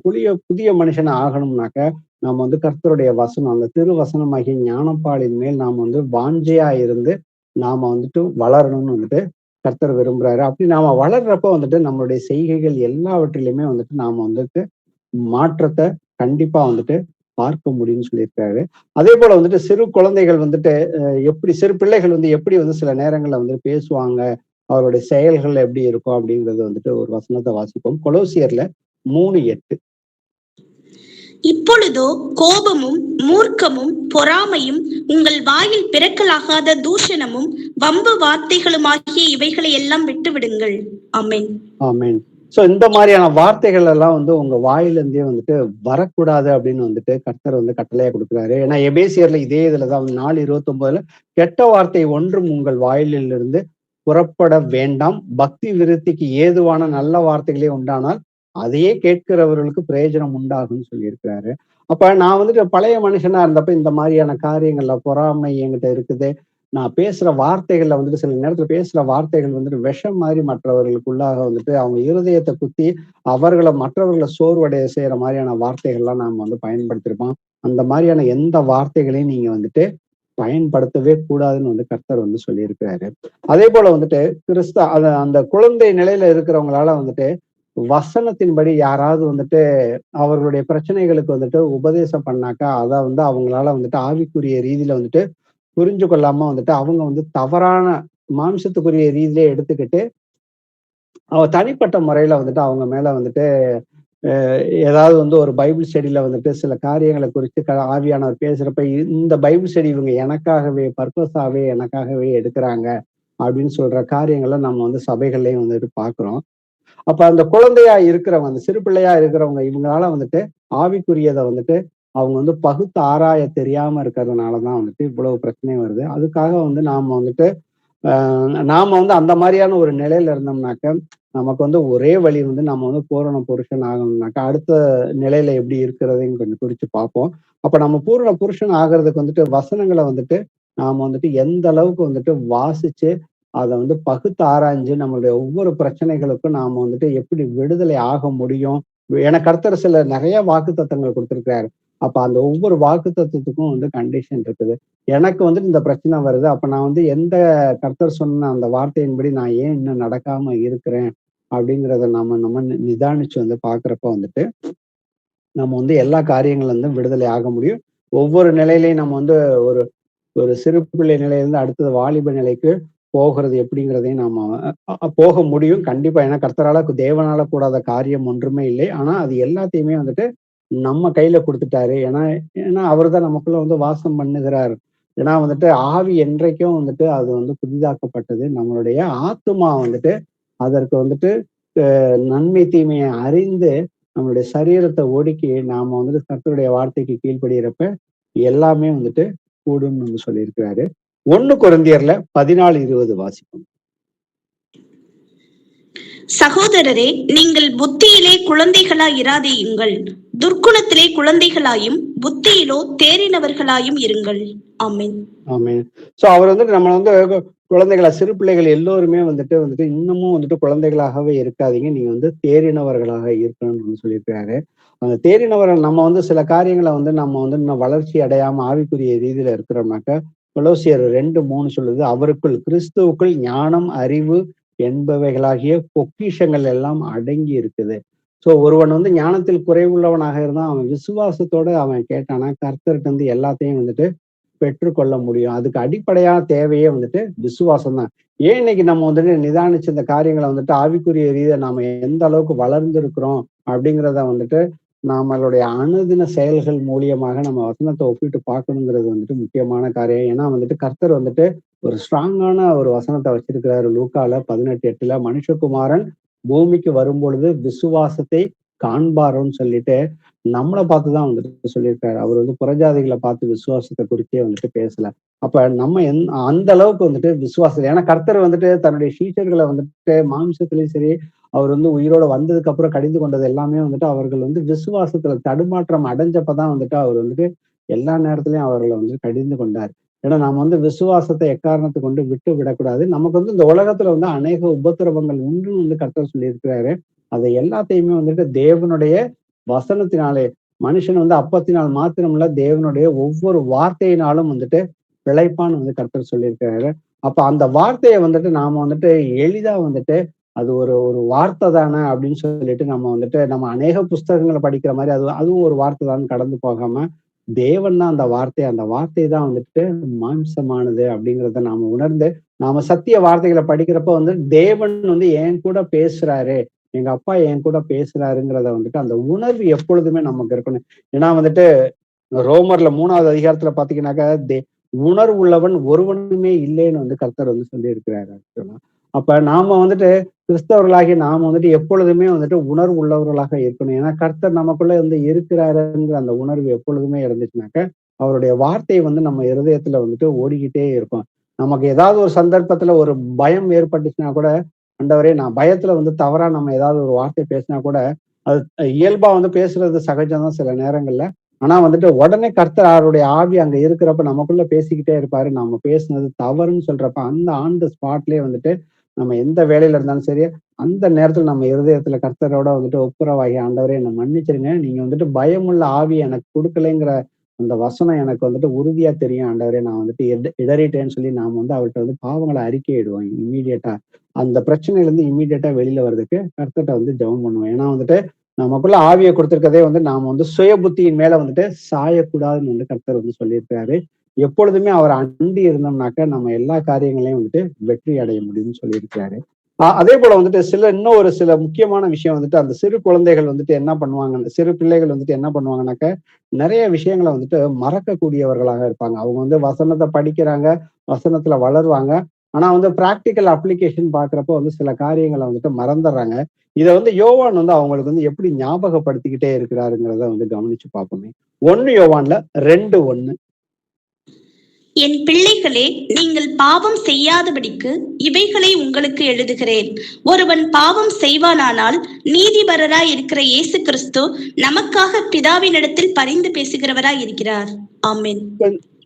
புதிய மனுஷனை ஆகணும்னாக்க நம்ம வந்து கர்த்தருடைய வசனம், அந்த திருவசனமாகிய ஞானப்பாலின் மேல் நாம வந்து வாஞ்சையா இருந்து நாம வந்துட்டு வளரணும்னு வந்துட்டு கர்த்தர் விரும்புறாரு. அப்படி நாம வளர்றப்ப வந்துட்டு நம்மளுடைய செய்கைகள் எல்லாவற்றிலுமே வந்துட்டு நாம வந்துட்டு மாற்றத்தை கண்டிப்பா வந்துட்டு பார்க்க முடியும்னு சொல்லியிருக்காரு. அதே போல வந்துட்டு சிறு குழந்தைகள் வந்துட்டு சிறு பிள்ளைகள் வந்து எப்படி வந்து சில நேரங்கள்ல வந்து பேசுவாங்க, அவருடைய செயல்கள் எப்படி இருக்கும் அப்படிங்கிறது வந்துட்டு ஒரு வசனத்தை வாசிப்போம். கொலோசியர்ல 3:8. இப்பொழுதோ கோபமும் மூர்க்கமும் பொறாமையும் உங்கள் வாயில் பிறக்கலாகாத தூஷணமும் வம்பு வார்த்தைகளுமாகிய இவைகளை எல்லாம் விட்டுவிடுங்கள். ஆமென். ஆமென். சோ இந்த மாதிரியான வார்த்தைகள் எல்லாம் வந்து உங்க வாயிலிருந்தே வந்துட்டு வரக்கூடாது அப்படின்னு வந்துட்டு கர்த்தர் வந்து கட்டளையா கொடுக்குறாரு. ஏன்னா எபேசியர்ல இதே இதுலதான் 4:29 கெட்ட வார்த்தை ஒன்றும் உங்கள் வாயிலிருந்து புறப்பட வேண்டாம், பக்தி விருத்திக்கு ஏதுவான நல்ல வார்த்தைகளே உண்டானால் அதையே கேட்கிறவர்களுக்கு பிரயோஜனம் உண்டாகும்னு சொல்லியிருக்கிறாரு. அப்ப நான் வந்துட்டு பழைய மனுஷனா இருந்தப்ப இந்த மாதிரியான காரியங்கள்ல பொறாமை என்கிட்ட இருக்குது. நான் பேசுற வார்த்தைகள்ல வந்துட்டு சில நேரத்துல பேசுற வார்த்தைகள் வந்துட்டு விஷம் மாதிரி மற்றவர்களுக்குள்ளாக வந்துட்டு அவங்க இருதயத்தை குத்தி மற்றவர்களை சோர்வடைய செய்யற மாதிரியான வார்த்தைகள்லாம் நாம வந்து பயன்படுத்திருப்போம். அந்த மாதிரியான எந்த வார்த்தைகளையும் நீங்க வந்துட்டு பயன்படுத்தவே கூடாதுன்னு வந்து கர்த்தர் வந்து சொல்லியிருக்கிறாரு. அதே போல வந்துட்டு அந்த குழந்தை நிலையில இருக்கிறவங்களால வந்துட்டு வசனத்தின்படி யாராவது வந்துட்டு அவர்களுடைய பிரச்சனைகளுக்கு வந்துட்டு உபதேசம் பண்ணாக்கா, அத வந்து அவங்களால வந்துட்டு ஆவிக்குரிய ரீதியில வந்துட்டு புரிஞ்சு கொள்ளாம வந்துட்டு, அவங்க வந்து தவறான மாம்சத்துக்குரிய ரீதியிலே எடுத்துக்கிட்டு, தனிப்பட்ட முறையில வந்துட்டு அவங்க மேல வந்துட்டு அ ஏதாவது வந்து ஒரு பைபிள் ஸ்டடில வந்துட்டு சில காரியங்கள குறித்து ஆவியானவர் பேசுறப்ப, இந்த பைபிள் ஸ்டடி இவங்க எனக்காகவே பர்ப்பஸாவே எனக்காகவே எடுக்குறாங்க அப்படின்னு சொல்ற காரியங்கள நம்ம வந்து சபைகள்லயும் வந்துட்டு பார்க்கிறோம். அப்ப அந்த குழந்தையா இருக்கிறவங்க, அந்த சிறு பிள்ளையா இருக்கிறவங்க இவங்களால வந்துட்டு ஆவிக்குரியத வந்துட்டு அவங்க வந்து பகுத்து ஆராய தெரியாம இருக்கிறதுனால தான் வந்துட்டு இவ்வளவு பிரச்சனை வருது. அதுக்காக வந்து நாம வந்துட்டு அ நாம வந்து அந்த மாரியான ஒரு நிலையில இருந்தோம்னாக்க, நமக்கு வந்து ஒரே வழி வந்து நம்ம வந்து பூரண புருஷன் ஆகணும்னாக்கா, அடுத்த நிலையில எப்படி இருக்கிறதையும் கொஞ்சம் குறிச்சு பார்ப்போம். அப்ப நம்ம பூரண புருஷன் ஆகுறதுக்கு வந்துட்டு வசனங்கள வந்துட்டு நாம வந்துட்டு எந்த அளவுக்கு வந்துட்டு வாசிச்சு, அத வந்து பகுத்து ஆராய்ஞ்சு நம்மளுடைய ஒவ்வொரு பிரச்சனைகளுக்கும் நாம வந்துட்டு எப்படி விடுதலை ஆக முடியும்? ஏன்னா கர்த்தர் சில நெறைய வாக்குத்தத்தங்கள் குடுத்திருக்கிறாரு. அப்ப அந்த ஒவ்வொரு வாக்குத்தத்தத்துக்கும் வந்து கண்டிஷன் இருக்குது. எனக்கு வந்துட்டு இந்த பிரச்சனை வருது. அப்ப நான் வந்து எந்த கர்த்தர் சொன்ன அந்த வார்த்தையின்படி நான் ஏன் இன்னும் நடக்காம இருக்கிறேன்? அப்படிங்கிறத நம்ம நம்ம நிதானிச்சு வந்து பார்க்கிறப்ப வந்துட்டு, நம்ம வந்து எல்லா காரியங்கள்ல இருந்தும் விடுதலை ஆக முடியும். ஒவ்வொரு நிலையிலயும் நம்ம வந்து ஒரு ஒரு சிறு பிள்ளை நிலையிலிருந்து அடுத்தது வாலிப நிலைக்கு போகிறது எப்படிங்கிறதையும் நாம போக முடியும். கண்டிப்பா. ஏன்னா கர்த்தரால தேவனால கூடாத காரியம் ஒன்றுமே இல்லை. ஆனா அது எல்லாத்தையுமே வந்துட்டு நம்ம கையில குடுத்துட்டாரு. ஏன்னா ஏன்னா அவரு தான் நமக்குள்ள வந்து வாசம் பண்ணுகிறார். ஏன்னா வந்துட்டு ஆவி என்றைக்கும் வந்துட்டு அது வந்து புதிதாக்கப்பட்டது. நம்மளுடைய ஆத்துமா வந்துட்டு அதற்கு வந்துட்டு நன்மை தீமையை அறிந்து நம்மளுடைய சரீரத்த ஒடுக்கி நாம வந்துட்டு கர்த்தருடைய வார்த்தைக்கு கீழ்ப்படியிறப்ப எல்லாமே வந்துட்டு கூடும்னு வந்து சொல்லியிருக்கிறாரு. 1 கொரிந்தியர்ல 14:20 வாசிப்போம். சகோதரரே, நீங்கள் புத்தியிலே குழந்தைகளாய் இராதேயுங்கள், துர்க்குணத்திலே குழந்தைகளாயும் புத்தியிலோ தேறினவர்களாயும் இருங்கள். ஆமென். ஆமென். சோ அவர் வந்துட்டு நம்மள வந்து குழந்தைகளா சிறு பிள்ளைகள் எல்லோருமே வந்துட்டு வந்துட்டு இன்னமும் வந்துட்டு குழந்தைகளாகவே இருக்காதீங்க. நீங்க வந்து தேறினவர்களாக இருக்கணும்னு சொல்லியிருக்கிறாரு. அந்த தேறினவர்கள் நம்ம வந்து சில காரியங்கள வந்து நம்ம வந்து இன்னும் வளர்ச்சி அடையாம ஆவிக்குரிய ரீதியில இருக்கிறோம்னாக்க, கொலோசியர் 2:3 சொல்லுது, அவருக்குள் கிறிஸ்துவுக்குள் ஞானம், அறிவு என்பவைகளாகிய பொக்கிஷங்கள் எல்லாம் அடங்கி இருக்குது. சோ ஒருவன் வந்து ஞானத்தில் குறைவுள்ளவனாக இருந்தா, அவன் விசுவாசத்தோட அவன் கேட்டானா, கர்த்தர்ட்ட இருந்து எல்லாத்தையும் வந்துட்டு பெற்றுக்கொள்ள முடியும். அதுக்கு அடிப்படையான தேவையே வந்துட்டு விசுவாசம் தான். ஏன் இன்னைக்கு நம்ம வந்துட்டு நிதானிச்சு இந்த காரியங்கள வந்துட்டு ஆவிக்குரிய ரீதியா நாம எந்த அளவுக்கு வளர்ந்திருக்கிறோம் அப்படிங்கிறத வந்துட்டு நம்மளுடைய அனுதின செயல்கள் மூலியமாக நம்ம வசனத்த ஒப்பிட்டு பார்க்கணுங்கிறது வந்துட்டு முக்கியமான காரியம். ஏன்னா வந்துட்டு கர்த்தர் வந்துட்டு ஒரு ஸ்ட்ராங்கான ஒரு வசனத்த வச்சிருக்கிறாரு. லூக்கால 18:8 மனுஷகுமாரன் பூமிக்கு வரும்பொழுது விசுவாசத்தை காண்பாரோன்னு சொல்லிட்டு நம்மள பார்த்துதான் வந்துட்டு சொல்லியிருக்காரு. அவர் வந்து புறஜாதிகளை பார்த்து விசுவாசத்தை குறித்தே வந்துட்டு பேசல. அப்ப நம்ம அந்த அளவுக்கு வந்துட்டு விசுவாசம் ஏன்னா கர்த்தர் வந்துட்டு தன்னுடைய சீஷர்களை வந்துட்டு மாம்சத்திலயும் சரி, அவர் வந்து உயிரோட வந்ததுக்கு அப்புறம் கடிந்து கொண்டது எல்லாமே வந்துட்டு அவர்கள் வந்து விசுவாசத்துல தடுமாற்றம் அடைஞ்சப்பதான் வந்துட்டு அவர் வந்துட்டு எல்லா நேரத்திலயும் அவர்களை வந்து கடிந்து கொண்டார். ஏன்னா நாம வந்து விசுவாசத்தை எக்காரணத்தை கொண்டு விட்டு விடக்கூடாது. நமக்கு வந்து இந்த உலகத்துல வந்து அநேக உபத்திரவங்கள் உண்டுன்னு வந்து கர்த்தர் சொல்லியிருக்கிறாரு. அதை எல்லாத்தையுமே வந்துட்டு தேவனுடைய வசனத்தினாலே மனுஷன் வந்து அப்பத்தினால் மாத்திரமல்ல தேவனுடைய ஒவ்வொரு வார்த்தையினாலும் வந்துட்டு பிழைப்பான்னு வந்து கர்த்தர் சொல்லியிருக்கிறாரு. அப்ப அந்த வார்த்தையை வந்துட்டு நாம வந்துட்டு எளிதா வந்துட்டு அது ஒரு ஒரு வார்த்தை தானே அப்படின்னு சொல்லிட்டு நம்ம வந்துட்டு நம்ம அநேக புஸ்தகங்களை படிக்கிற மாதிரி அதுவும் ஒரு வார்த்தை தான் கடந்து போகாம தேவன் தான் அந்த வார்த்தை தான் வந்துட்டு மாம்சமானது அப்படிங்கிறத நாம உணர்ந்து நாம சத்திய வார்த்தைகளை படிக்கிறப்ப வந்து தேவன் வந்து என் கூட பேசுறாரு, எங்க அப்பா என் கூட பேசுறாருங்கிறத வந்துட்டு அந்த உணர்வு எப்பொழுதுமே நமக்கு இருக்கணும். ஏன்னா வந்துட்டு ரோமர்ல 3வது அதிகாரத்துல பாத்தீங்கன்னாக்கா உணர்வு உள்ளவன் ஒருவனுமே இல்லைன்னு வந்து கர்த்தர் வந்து சொல்லி இருக்கிறாரு ஆக்சுவலா. அப்ப நாம வந்துட்டு கிறிஸ்தவர்களாகி நாம வந்துட்டு எப்பொழுதுமே வந்துட்டு உணர்வு உள்ளவர்களாக இருக்கணும். ஏன்னா கர்த்தர் நமக்குள்ள வந்து இருக்கிறாருங்கிற அந்த உணர்வு எப்பொழுதுமே இருந்துச்சுனாக்க அவருடைய வார்த்தை வந்து நம்ம இருதயத்துல வந்துட்டு ஓடிக்கிட்டே இருக்கும். நமக்கு ஏதாவது ஒரு சந்தர்ப்பத்துல ஒரு பயம் ஏற்பட்டுச்சுன்னா கூட, ஆண்டவரே நான் பயத்துல வந்து தவறா நம்ம ஏதாவது ஒரு வார்த்தை பேசினா கூட, அது இயல்பா வந்து பேசுறது சகஜம் தான் சில நேரங்கள்ல. ஆனா வந்துட்டு உடனே கர்த்தர் அவருடைய ஆவி அங்க இருக்கிறப்ப நமக்குள்ள பேசிக்கிட்டே இருப்பாரு. நம்ம பேசுனது தவறுன்னு சொல்றப்ப அந்த ஆன் த ஸ்பாட்லயே வந்துட்டு நம்ம எந்த வேலையில இருந்தாலும் சரி, அந்த நேரத்துல நம்ம இருதயத்துல கர்த்தரோட வந்துட்டு ஒப்புரவாகி, ஆண்டவரே என்ன மன்னிச்சிருங்க. நீங்க வந்துட்டு பயமுள்ள ஆவிய எனக்கு குடுக்கலைங்கிற அந்த வசனம் எனக்கு வந்துட்டு உறுதியா தெரியும் ஆண்டவரே, நான் வந்துட்டு இடறிட்டேன்னு சொல்லி நாம வந்து அவர்ட்ட வந்து பாவங்கள அறிக்கையிடுவோம் இம்மீடியட்டா. அந்த பிரச்சனையில இருந்து இம்மீடியட்டா வெளியில வர்றதுக்கு கர்த்தர்ட்ட வந்து ஜெபம் பண்ணுவோம். ஏன்னா வந்துட்டு நமக்குள்ள ஆவிய குடுத்திருக்கிறதே வந்து நாம வந்து சுய புத்தியின் மேல வந்துட்டு சாயக்கூடாதுன்னு வந்து கர்த்தர் வந்து சொல்லியிருக்கிறாரு. எப்பொழுதுமே அவர் அண்டி இருந்தோம்னாக்க நம்ம எல்லா காரியங்களையும் வந்துட்டு வெற்றி அடைய முடியும்னு சொல்லியிருக்கிறாரு. அதே போல வந்துட்டு இன்னும் ஒரு சில முக்கியமான விஷயம் வந்துட்டு அந்த சிறு குழந்தைகள் வந்துட்டு என்ன பண்ணுவாங்க, சிறு பிள்ளைகள் வந்துட்டு என்ன பண்ணுவாங்கன்னாக்க, நிறைய விஷயங்கள வந்துட்டு மறக்கக்கூடியவர்களாக இருப்பாங்க. அவங்க வந்து வசனத்த படிக்கிறாங்க, வசனத்துல வளருவாங்க. ஆனா வந்து பிராக்டிகல் அப்ளிகேஷன் பார்க்கிறப்போ வந்து சில காரியங்கள வந்துட்டு மறந்தர்றாங்க. இத வந்து யோவான் வந்து அவங்களுக்கு வந்து எப்படி ஞாபகப்படுத்திக்கிட்டே இருக்கிறாருங்கிறத வந்து கவனிச்சு பார்ப்போமே. 1 யோவான்ல 2:1. என் பிள்ளைகளே, நீங்கள் பாவம் செய்யாதபடிக்கு இவைகளை உங்களுக்கு எழுதுகிறேன். ஒருவன் பாவம் செய்வானானால் நீதிபரராய் இருக்கிற இயேசு கிறிஸ்து நமக்காக பிதாவினிடத்தில் பரிந்து பேசுகிறவராய் இருக்கிறார். ஆமென்.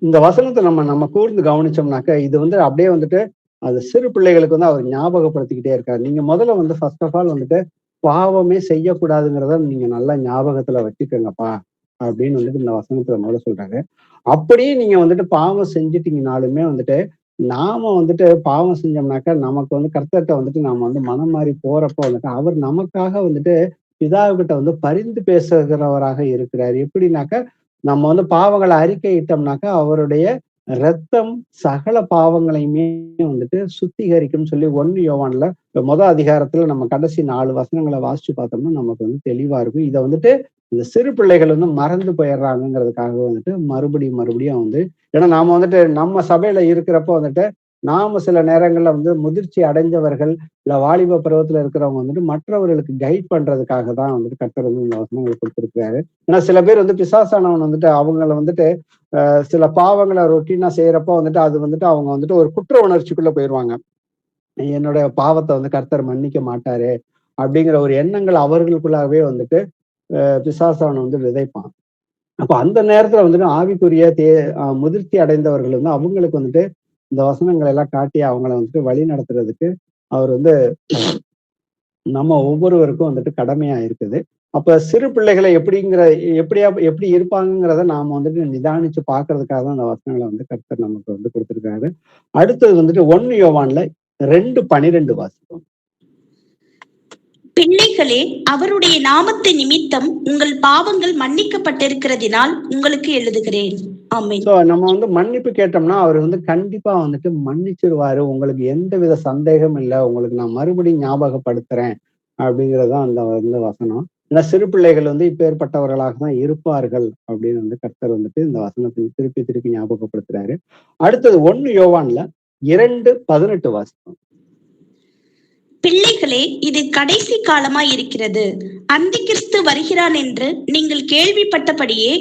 இந்த வசனத்தை நம்ம கூர்ந்து கவனிச்சோம்னாக்க, இது வந்து அப்படியே வந்துட்டு அது சிறு பிள்ளைகளுக்கு வந்து அவர் ஞாபகப்படுத்திக்கிட்டே இருக்காரு. நீங்க முதல்ல வந்து ஃபர்ஸ்ட் ஆஃப் ஆல் வந்துட்டு பாவமே செய்யக்கூடாதுங்கிறத நீங்க நல்லா ஞாபகத்துல வச்சுக்கோங்கப்பா அப்படின்னு வந்துட்டு இந்த வசனத்துல முதல்ல சொல்றாரு. அப்படியே நீங்க வந்துட்டு பாவம் செஞ்சுட்டீங்கனாலுமே வந்துட்டு நாம வந்துட்டு பாவம் செஞ்சோம்னாக்கா நமக்கு வந்து கர்த்தர்ட்ட வந்துட்டு நாம வந்து மனம் மாறி போறப்போ வந்துட்டு அவர் நமக்காக வந்துட்டு பிதாவுகிட்ட வந்து பரிந்து பேசுகிறவராக இருக்கிறார். எப்படின்னாக்க நம்ம வந்து பாவங்களை அறிக்கையிட்டோம்னாக்கா அவருடைய இரத்தம் சகல பாவங்களையுமே வந்துட்டு சுத்திகரிக்கும்னு சொல்லி 1 யோவான்ல அதிகாரத்துல நம்ம கடைசி 4 வசனங்களை வாசிச்சு பார்த்தோம்னா நமக்கு வந்து தெளிவா இருக்கும். இதை வந்துட்டு இந்த சிறு பிள்ளைகள் வந்து மறந்து போயிடுறாங்கிறதுக்காக வந்துட்டு மறுபடியும் வந்து ஏன்னா நாம வந்துட்டு நம்ம சபையில இருக்கிறப்போ வந்துட்டு நாம சில நேரங்கள்ல வந்து முதிர்ச்சி அடைஞ்சவர்கள் இல்ல வாலிப பருவத்துல இருக்கிறவங்க வந்துட்டு மற்றவர்களுக்கு கைட் பண்றதுக்காக தான் வந்துட்டு கர்த்தர் வந்து இந்த வசனங்களை கொடுத்திருக்கிறாரு. ஏன்னா சில பேர் வந்து பிசாசானவன் வந்துட்டு அவங்கள வந்துட்டு சில பாவங்களை ரொட்டீனா செய்யறப்போ வந்துட்டு அது வந்துட்டு அவங்க வந்துட்டு ஒரு குற்ற உணர்ச்சிக்குள்ள போயிடுவாங்க. என்னுடைய பாவத்தை வந்து கர்த்தர் மன்னிக்க மாட்டாரு அப்படிங்கிற ஒரு எண்ணங்கள் அவர்களுக்குள்ளாகவே வந்துட்டு பிசாசானவன் வந்து விதைப்பான். அப்ப அந்த நேரத்துல வந்துட்டு ஆவிக்குரிய முதிர்ச்சி அடைந்தவர்கள் வந்து அவங்களுக்கு வந்துட்டு இந்த வசனங்களை எல்லாம் காட்டி அவங்கள வந்துட்டு வழி நடத்துறதுக்கு அவர் வந்து நம்ம ஒவ்வொருவருக்கும் வந்துட்டு கடமையா இருக்குது. அப்ப சிறு பிள்ளைகளை எப்படி இருப்பாங்கிறத நாம வந்துட்டு நிதானிச்சு பாக்குறதுக்காக தான் அந்த வசனங்களை வந்து கர்த்தர் நமக்கு வந்து கொடுத்திருக்காரு. அடுத்தது வந்துட்டு 1 யோவான்ல 2:12 வாசிப்போம். பிள்ளைகளே, அவருடைய நாமத்து நிமித்தம் உங்கள் பாவங்கள் மன்னிக்கப்பட்டிருக்கிறதினால் உங்களுக்கு எழுதுகிறேன். ஆமென். நம்ம வந்து மன்னிப்பு கேட்டோம்னா அவர் வந்து கண்டிப்பா வந்துட்டு மன்னிச்சிருவாரு. உங்களுக்கு எந்தவித சந்தேகம் இல்லை, உங்களுக்கு நான் மறுபடியும் ஞாபகப்படுத்துறேன் அப்படிங்கிறதான் அந்த வசனம். ஏன்னா சிறு பிள்ளைகள் வந்து இப்பேற்பட்டவர்களாக தான் இருப்பார்கள் அப்படின்னு வந்து கர்த்தர் வந்துட்டு இந்த வசனத்தில் திருப்பி ஞாபகப்படுத்துறாரு. அடுத்தது 1 யோவான்ல 2:18 வாசிப்போம். பிள்ளைகளே, இது கடைசி காலமாய் இருக்கிறது. அந்தி கிறிஸ்து வருகிறான் என்று நீங்கள் கேள்விப்பட்டபடியே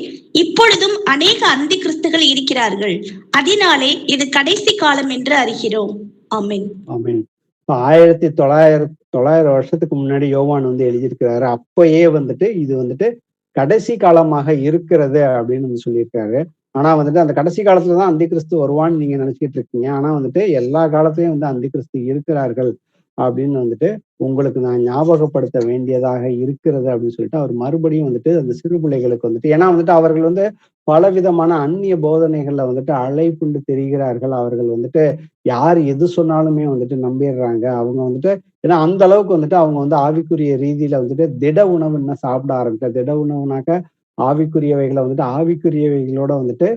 இப்பொழுதும் அநேக அந்தி கிறிஸ்துகள் இருக்கிறார்கள். அதனாலே இது கடைசி காலம் என்று அறிகிறோம். ஆமென். ஆமென். 1900 வருஷத்துக்கு முன்னாடி யோவான் வந்து எழுதியிருக்கிறாரு. அப்பயே வந்துட்டு இது வந்துட்டு கடைசி காலமாக இருக்கிறது அப்படின்னு சொல்லியிருக்காரு. ஆனா வந்துட்டு அந்த கடைசி காலத்துலதான் அந்தி கிறிஸ்து வருவான்னு நீங்க நினைச்சுக்கிட்டு இருக்கீங்க. ஆனா வந்துட்டு எல்லா காலத்திலயும் வந்து அந்தி கிறிஸ்து இருக்கிறார்கள் அப்படின்னு வந்துட்டு உங்களுக்கு நான் ஞாபகப்படுத்த வேண்டியதாக இருக்கிறது அப்படின்னு சொல்லிட்டு அவர் மறுபடியும் வந்துட்டு அந்த சிறு பிள்ளைகளுக்கு வந்துட்டு ஏன்னா வந்துட்டு அவர்கள் வந்து பலவிதமான அந்நிய போதனைகள்ல வந்துட்டு அலைப்புண்டு தெரிகிறார்கள். அவர்கள் வந்துட்டு யார் எது சொன்னாலுமே வந்துட்டு நம்பிடுறாங்க. அவங்க வந்துட்டு ஏன்னா அந்த அளவுக்கு வந்துட்டு அவங்க வந்து ஆவிக்குரிய ரீதியில வந்துட்டு திட உணவு என்ன சாப்பிட ஆரம்பிச்சா திட உணவுனாக்க ஆவிக்குரியவைகளை வந்துட்டு ஆவிக்குரியவைகளோட வந்துட்டு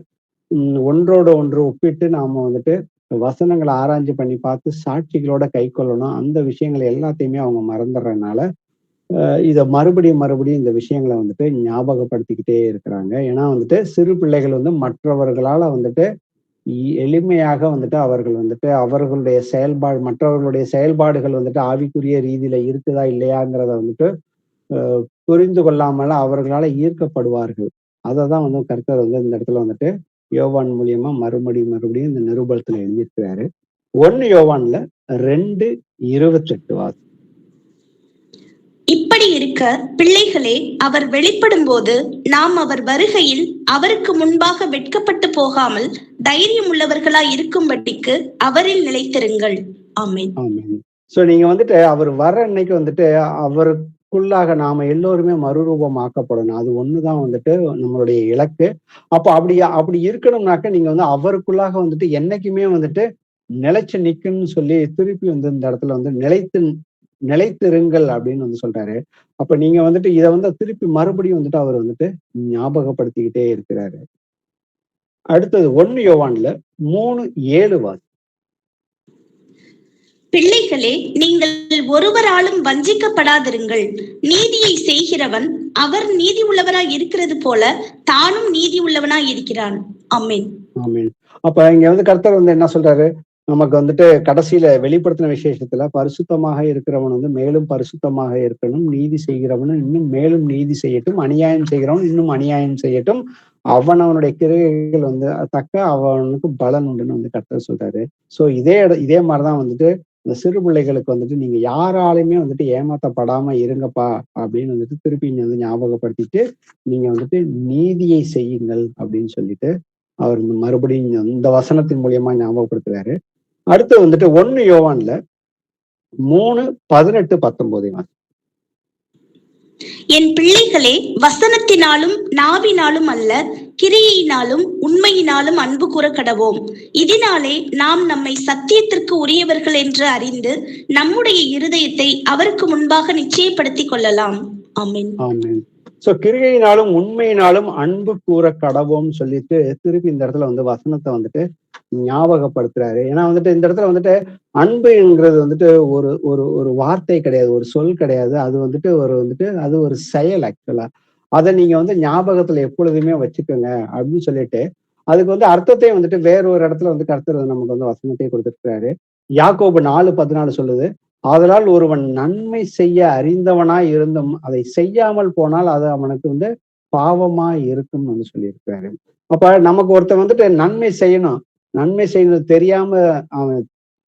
ஒன்றோட ஒன்று ஒப்பிட்டு நாம வந்துட்டு வசனங்களை ஆராய்ச்சி பண்ணி பார்த்து சாட்சிகளோட கை கொள்ளணும். அந்த விஷயங்களை எல்லாத்தையுமே அவங்க மறந்துடுறதுனால இதை மறுபடியும் இந்த விஷயங்களை வந்துட்டு ஞாபகப்படுத்திக்கிட்டே இருக்கிறாங்க. ஏன்னா வந்துட்டு சிறு பிள்ளைகள் வந்து மற்றவர்களால வந்துட்டு எளிமையாக வந்துட்டு அவர்கள் வந்துட்டு அவர்களுடைய மற்றவர்களுடைய செயல்பாடுகள் வந்துட்டு ஆவிக்குரிய ரீதியில இருக்குதா இல்லையாங்கிறத வந்துட்டு புரிந்து கொள்ளாமல அவர்களால ஈர்க்கப்படுவார்கள். அததான் வந்து கர்த்தர் வந்து இந்த இடத்துல வந்துட்டு யோவான் மூலியமா மறுபடியும் இந்த நிருபத்துல எழுதியிருக்கிறாரு. 1 யோவான்ல 2:28 வாசி. இப்படி இருக்க பிள்ளைகளே, அவர் வெளிப்படும் போது நாம் அவர் வருகையில் அவருக்கு முன்பாக வெட்கப்பட்டு போகாமல் தைரியம் உள்ளவர்களாய் இருக்கும்படிக்கு அவரில் நிலைத்திருங்கள். ஆமென். ஆமென். சோ நீங்க வந்துட்டு அவர் வர்ற அன்னைக்கு வந்துட்டு அவருக்குள்ளாக நாம எல்லோருமே மறுரூபமாக்கப்படணும். அது ஒண்ணுதான் வந்துட்டு நம்மளுடைய இலக்கு. அப்ப அப்படி இருக்கணும்னாக்க நீங்க வந்து அவருக்குள்ளாக வந்துட்டு என்னைக்குமே வந்துட்டு நிலைச்சு நிக்கணும்னு சொல்லி திருப்பி வந்து இந்த இடத்துல வந்து நிலைத்திருங்கள் அப்படின்னு வந்து சொல்றாரு. அப்ப நீங்க வந்துட்டு இத வந்து திருப்பி மறுபடியும் வந்துட்டு அவர் வந்துட்டு ஞாபகப்படுத்திக்கிட்டே இருக்கிறாரு. அடுத்தது 1 யோவான்ல 3:7 பிள்ளைகளே, நீங்கள் ஒருவராலும் வஞ்சிக்கப்படாதிருங்கள். நீதியை செய்கிறவன் அவர் நீதி உள்ளவராய் இருக்கிறது போல தானும் நீதி உள்ளவனாய் இருக்கிறான். ஆமென். ஆமென். அப்ப இங்க வந்து கர்த்தர் வந்து என்ன சொல்றாரு? நமக்கு வந்துட்டு கடைசியில வெளிப்படுத்தின விசேஷத்துல பரிசுத்தமாக இருக்கிறவன் வந்து மேலும் பரிசுத்தமாக இருக்கணும். நீதி செய்கிறவனும் இன்னும் மேலும் நீதி செய்யட்டும். அநியாயம் செய்கிறவன் இன்னும் அநியாயம் செய்யட்டும். அவனவனுடைய கிரியைகள் வந்து தக்க அவனுக்கு பலன் உண்டுன்னு வந்து கர்த்தர் சொல்றாரு. சோ இதே மாதிரிதான் வந்துட்டு இந்த சிறு பிள்ளைகளுக்கு வந்துட்டு நீங்க யாராலுமே வந்துட்டு ஏமாத்தப்படாம இருங்கப்பா அப்படின்னு வந்துட்டு திருப்பி இங்க வந்து ஞாபகப்படுத்திட்டு நீங்க வந்துட்டு நீதியை செய்யுங்கள் அப்படின்னு சொல்லிட்டு அவர் மறுபடியும் இந்த வசனத்தின் மூலியமா ஞாபகப்படுத்துறாரு. அடுத்து வந்துட்டு 1 யோவான்ல 3:18-19 என் பிள்ளைகளே, வசனத்தினாலும் நாவினாலும் அல்ல, கிரியையினாலும் உண்மையினாலும் அன்பு கூற கடவோம். இதனாலே நாம் நம்மை சத்தியத்திற்கு உரியவர்கள் என்று அறிந்து நம்முடைய இருதயத்தை அவருக்கு முன்பாக நிச்சயப்படுத்திக் கொள்ளலாம். ஆமென். ஆமென். சோ கிரியையினாலும் உண்மையினாலும் அன்பு கூற கடவோம்னு சொல்லிட்டு திருப்பி இந்த இடத்துல வந்து வசனத்தை வந்துட்டு ஞாபகப்படுத்துறாரு. ஏன்னா வந்துட்டு இந்த இடத்துல வந்துட்டு அன்புங்கிறது வந்துட்டு ஒரு ஒரு ஒரு வார்த்தை கிடையாது, ஒரு சொல் கிடையாது. அது வந்துட்டு அது ஒரு செயல் ஆக்சுவலா. அதை நீங்க வந்து ஞாபகத்துல எப்பொழுதுமே வச்சுக்கோங்க அப்படின்னு சொல்லிட்டு அதுக்கு வந்து அர்த்தத்தையும் வந்துட்டு வேற ஒரு இடத்துல வந்து கர்த்தர் நமக்கு வந்து வசனத்தையே கொடுத்துருக்காரு. யாக்கோபு 4:14 சொல்லுது, ஆதலால் ஒருவன் நன்மை செய்ய அறிந்தவனாய் இருந்தும் அதை செய்யாமல் போனால் அது அவனுக்கு வந்து பாவமா இருக்கும்னு வந்து சொல்லியிருக்காரு. அப்ப நமக்கு ஒருத்தன் வந்துட்டு நன்மை செய்யணும், நன்மை செய்யணும் தெரியாம அவன்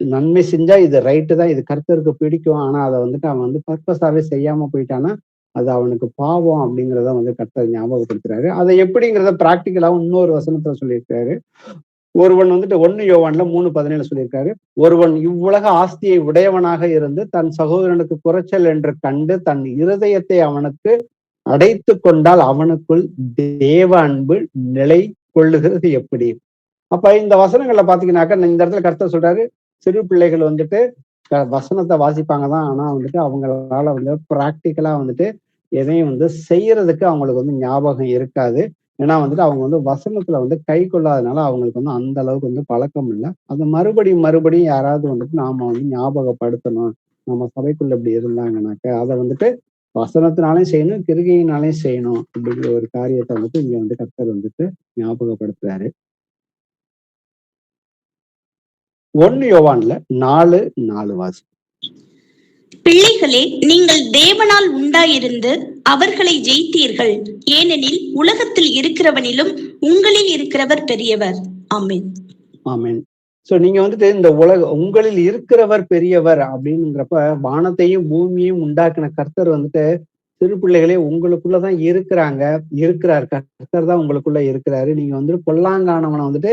நன்மை செஞ்சா இது ரைட்டு தான், இது கர்த்தருக்கு பிடிக்கும், ஆனா அதை வந்துட்டு அவன் வந்து பர்பஸாவே செய்யாம போயிட்டான்னா அது அவனுக்கு பாவம் அப்படிங்கிறத வந்து கர்த்தர் ஞாபகப்படுத்துறாரு. அதை எப்படிங்கிறத பிராக்டிக்கலாவும் இன்னொரு வசனத்துல சொல்லியிருக்காரு. ஒருவன் வந்துட்டு 1 யோவான்ல 3:17 சொல்லியிருக்காரு, ஒருவன் இவ்வுலக ஆஸ்தியை உடையவனாக இருந்து தன் சகோதரனுக்கு குறைச்சல் என்று கண்டு தன் இருதயத்தை அவனுக்கு அடைத்து கொண்டால் அவனுக்குள் தேவ அன்பு நிலை கொள்ளுகிறது எப்படி? அப்ப இந்த வசனங்கள்ல பாத்தீங்கன்னாக்கா இந்த இடத்துல கர்த்தர் சொல்றாரு, சிறு பிள்ளைகள் வந்துட்டு வசனத்தை வாசிப்பாங்க தான், ஆனா வந்துட்டு அவங்களால வந்து பிராக்டிக்கலா வந்துட்டு எதையும் வந்து செய்யறதுக்கு அவங்களுக்கு வந்து ஞாபகம் இருக்காது. ஏன்னா வந்துட்டு அவங்க வந்து வசனத்துல வந்து கை கொள்ளாதனால அவங்களுக்கு வந்து அந்த அளவுக்கு வந்து பழக்கம் இல்லை. அதை மறுபடியும் யாராவது வந்துட்டு நாம வந்து ஞாபகப்படுத்தணும். நம்ம சபைக்குள்ள இப்படி இருந்தாங்கனாக்க அதை வந்துட்டு வசனத்தினாலையும் செய்யணும், கிருகையினாலையும் செய்யணும் அப்படிங்கிற ஒரு காரியத்தை வந்துட்டு இங்க வந்து கர்த்தர் வந்துட்டு ஞாபகப்படுத்துறாரு. 1 யோவான்ல 4:4 பிள்ளைகளே, நீங்கள் தேவனால் உண்டாயிருந்து அவர்களை ஜெயித்தீர்கள். ஏனெனில் உலகத்தில் இருக்கிறவனிலும் உங்களில் இருக்கிறவர் பெரியவர். ஆமென். ஆமென். சோ நீங்க வந்துட்டு இந்த உங்களில் இருக்கிறவர் பெரியவர் அப்படிங்கிறப்ப வானத்தையும் பூமியையும் உண்டாக்கின கர்த்தர் வந்துட்டு சிறு பிள்ளைகளே உங்களுக்குள்ளதான் இருக்கிறார். கர்த்தர் தான் உங்களுக்குள்ள இருக்கிறாரு. நீங்க வந்துட்டு பொல்லாங்கானவனை வந்துட்டு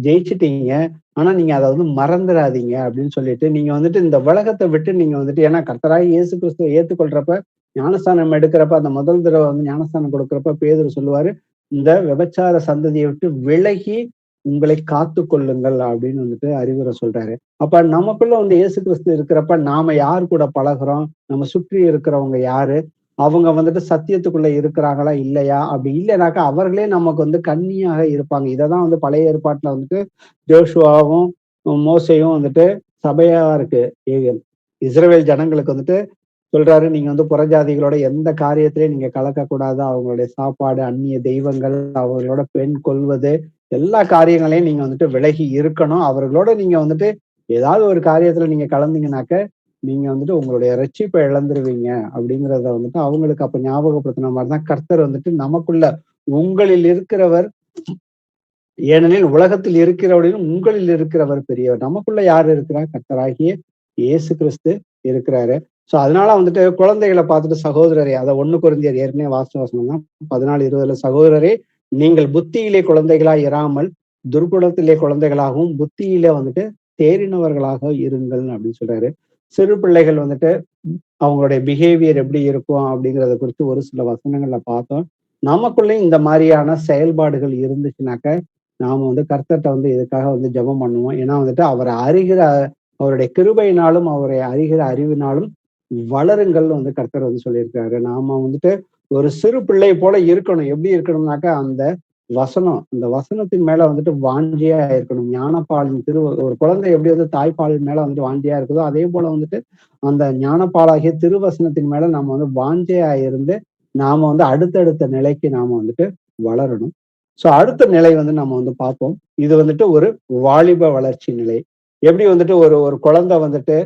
ஜெயிச்சிட்டீங்க. ஆனா நீங்க அதை வந்து மறந்துடாதீங்க அப்படின்னு சொல்லிட்டு நீங்க வந்துட்டு இந்த உலகத்தை விட்டு நீங்க வந்துட்டு, ஏன்னா கர்த்தராகிய இயேசு கிறிஸ்துவை ஏத்துக்கொள்றப்ப ஞானஸ்தானம் எடுக்கிறப்ப அந்த முதல் தடவை வந்து ஞானஸ்தானம் கொடுக்குறப்ப பேதுரு சொல்லுவாரு, இந்த விபச்சார சந்ததியை விட்டு விலகி உங்களை காத்து கொள்ளுங்கள் அப்படின்னு வந்துட்டு அறிவுரை சொல்றாரு. அப்ப நமக்குள்ள வந்து இயேசு கிறிஸ்து இருக்கிறப்ப நாம யார் கூட பழகுறோம், நம்ம சுற்றி இருக்கிறவங்க யாரு, அவங்க வந்துட்டு சத்தியத்துக்குள்ள இருக்கிறாங்களா இல்லையா, அப்படி இல்லைனாக்கா அவர்களே நமக்கு வந்து கண்ணியாக இருப்பாங்க. இததான் வந்து பழைய ஏற்பாட்டுல வந்துட்டு ஜோஷுவாவும் மோசையும் வந்துட்டு சபையாருக்கு இஸ்ரவேல் ஜனங்களுக்கு வந்துட்டு சொல்றாரு, நீங்க வந்து புறஜாதிகளோட எந்த காரியத்திலையும் நீங்க கலக்கக்கூடாது. அவங்களுடைய சாப்பாடு, அந்நிய தெய்வங்கள், அவர்களோட பெண் கொள்வது, எல்லா காரியங்களையும் நீங்க வந்துட்டு விலகி இருக்கணும். அவர்களோட நீங்க வந்துட்டு ஏதாவது ஒரு காரியத்துல நீங்க கலந்தீங்கன்னாக்க நீங்க வந்துட்டு உங்களுடைய ரட்சிப்பை இழந்துருவீங்க அப்படிங்கிறத வந்துட்டு அவங்களுக்கு அப்ப ஞாபகப்படுத்தின மாதிரிதான் கர்த்தர் வந்துட்டு நமக்குள்ள உங்களில் இருக்கிறவர், ஏனெனில் உலகத்தில் இருக்கிறவரிலும் உங்களில் இருக்கிறவர் பெரியவர். நமக்குள்ள யார் இருக்கிறா? கர்த்தராகிய இயேசு கிறிஸ்து இருக்கிறாரு. சோ அதனால வந்துட்டு குழந்தைகளை பார்த்துட்டு சகோதரரே, அதை 1 கொரிந்தியர் ஏற்கனவே வாசனம் தான் 14:20 சகோதரரே, நீங்கள் புத்தியிலே குழந்தைகளாய் இராமல் துர்குணத்திலே குழந்தைகளாகவும் புத்தியிலே வந்துட்டு தேறினவர்களாக இருங்கள் அப்படின்னு சொல்றாரு. சிறு பிள்ளைகள் வந்துட்டு அவங்களுடைய பிஹேவியர் எப்படி இருக்கும் அப்படிங்கிறத குறித்து ஒரு சில வசனங்கள்ல பார்த்தோம். நமக்குள்ளயும் இந்த மாதிரியான செயல்பாடுகள் இருந்துச்சுனாக்க, நாம வந்து கர்த்தர்ட்ட வந்து இதுக்காக வந்து ஜெபம் பண்ணுவோம். ஏன்னா வந்துட்டு அவரை அறிகிற அவருடைய கிருபையினாலும், அவரை அறிகிற அறிவினாலும் வளருங்கள்னு வந்து கர்த்தர் வந்து சொல்லியிருக்காரு. நாம வந்துட்டு ஒரு சிறு பிள்ளை போல இருக்கணும். எப்படி இருக்கணும்னாக்கா, அந்த அந்த வசனத்தின் மேல வந்துட்டு வாஞ்சையா இருக்கணும். ஞானப்பாலின் ஒரு குழந்தை எப்படி வந்து தாய்ப்பாலின் மேல வந்துட்டு வாஞ்சையா இருக்குதோ, அதே போல வந்துட்டு அந்த ஞானப்பாலாகிய திருவசனத்தின் மேல நம்ம வந்து வாஞ்சையா இருந்து, நாம வந்து அடுத்தடுத்த நிலைக்கு நாம வந்துட்டு வளரணும். அடுத்த நிலை வந்து நம்ம வந்து பார்ப்போம். இது வந்துட்டு ஒரு வாலிப வளர்ச்சி நிலை. எப்படி வந்துட்டு ஒரு ஒரு குழந்தை வந்துட்டு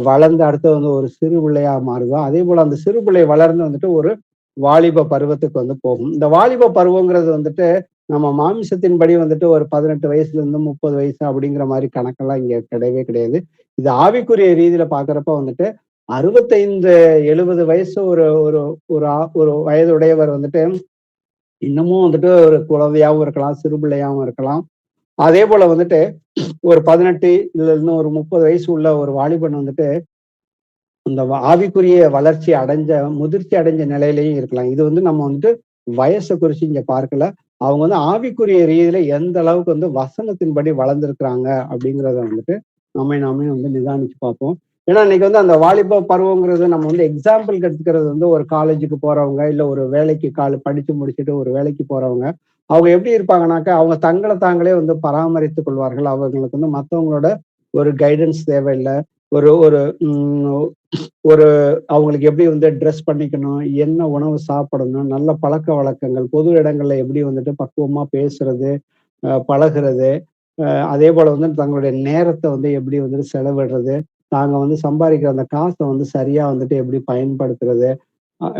வளர்ந்து அடுத்து வந்து ஒரு சிறு பிள்ளையா மாறுதோ, அதே போல அந்த சிறு பிள்ளை வளர்ந்து வந்துட்டு ஒரு வாலிப பருவத்துக்கு வந்து போகும். இந்த வாலிப பருவங்கிறது வந்துட்டு நம்ம மாமிசத்தின்படி வந்துட்டு ஒரு 18 வயசுல இருந்து 30 வயசு அப்படிங்கிற மாதிரி கணக்கெல்லாம் இங்க கிடையவே கிடையாது. இது ஆவிக்குரிய ரீதியில பாக்குறப்ப வந்துட்டு 65, 70 வயசு ஒரு ஒரு ஒரு ஒரு வயதுடையவர் வந்துட்டு இன்னமும் வந்துட்டு ஒரு குழந்தையாவும் இருக்கலாம், சிறு பிள்ளையாவும் இருக்கலாம். அதே போல வந்துட்டு ஒரு 18 இருந்து ஒரு 30 வயசு உள்ள ஒரு வாலிபன் வந்துட்டு இந்த ஆவிக்குரிய வளர்ச்சி அடைஞ்ச முதிர்ச்சி அடைஞ்ச நிலையிலயும் இருக்கலாம். இது வந்து நம்ம வந்துட்டு வயசை குறிச்சு இங்க பார்க்கல. அவங்க வந்து ஆவிக்குரிய ரீதியில எந்த அளவுக்கு வந்து வசனத்தின்படி வளர்ந்திருக்கிறாங்க அப்படிங்கிறத வந்துட்டு நாமே வந்து நிதானிச்சு பார்ப்போம். ஏன்னா இன்னைக்கு வந்து அந்த வாலிப பருவங்கிறது நம்ம வந்து எக்ஸாம்பிளுக்கு எடுத்துக்கிறது வந்து ஒரு காலேஜுக்கு போறவங்க, இல்ல ஒரு வேலைக்கு படிச்சு முடிச்சுட்டு ஒரு வேலைக்கு போறவங்க. அவங்க எப்படி இருப்பாங்கன்னாக்கா, அவங்க தங்களை தாங்களே வந்து பராமரித்துக் கொள்வார்கள். அவங்களுக்கு வந்து மத்தவங்களோட ஒரு கைடன்ஸ் தேவையில்ல. ஒரு ஒரு உம் ஒரு அவங்களுக்கு எப்படி வந்து ட்ரெஸ் பண்ணிக்கணும், என்ன உணவு சாப்பிடணும், நல்ல பழக்கவழக்கங்கள், பொது இடங்கள்ல எப்படி வந்துட்டு பக்குவமா பேசுறது, பழகுறது, அதே போல வந்து தங்களுடைய நேரத்தை வந்து எப்படி வந்துட்டு செலவிடுறது, தாங்க வந்து சம்பாதிக்கிற அந்த காசை வந்து சரியா வந்துட்டு எப்படி பயன்படுத்துறது,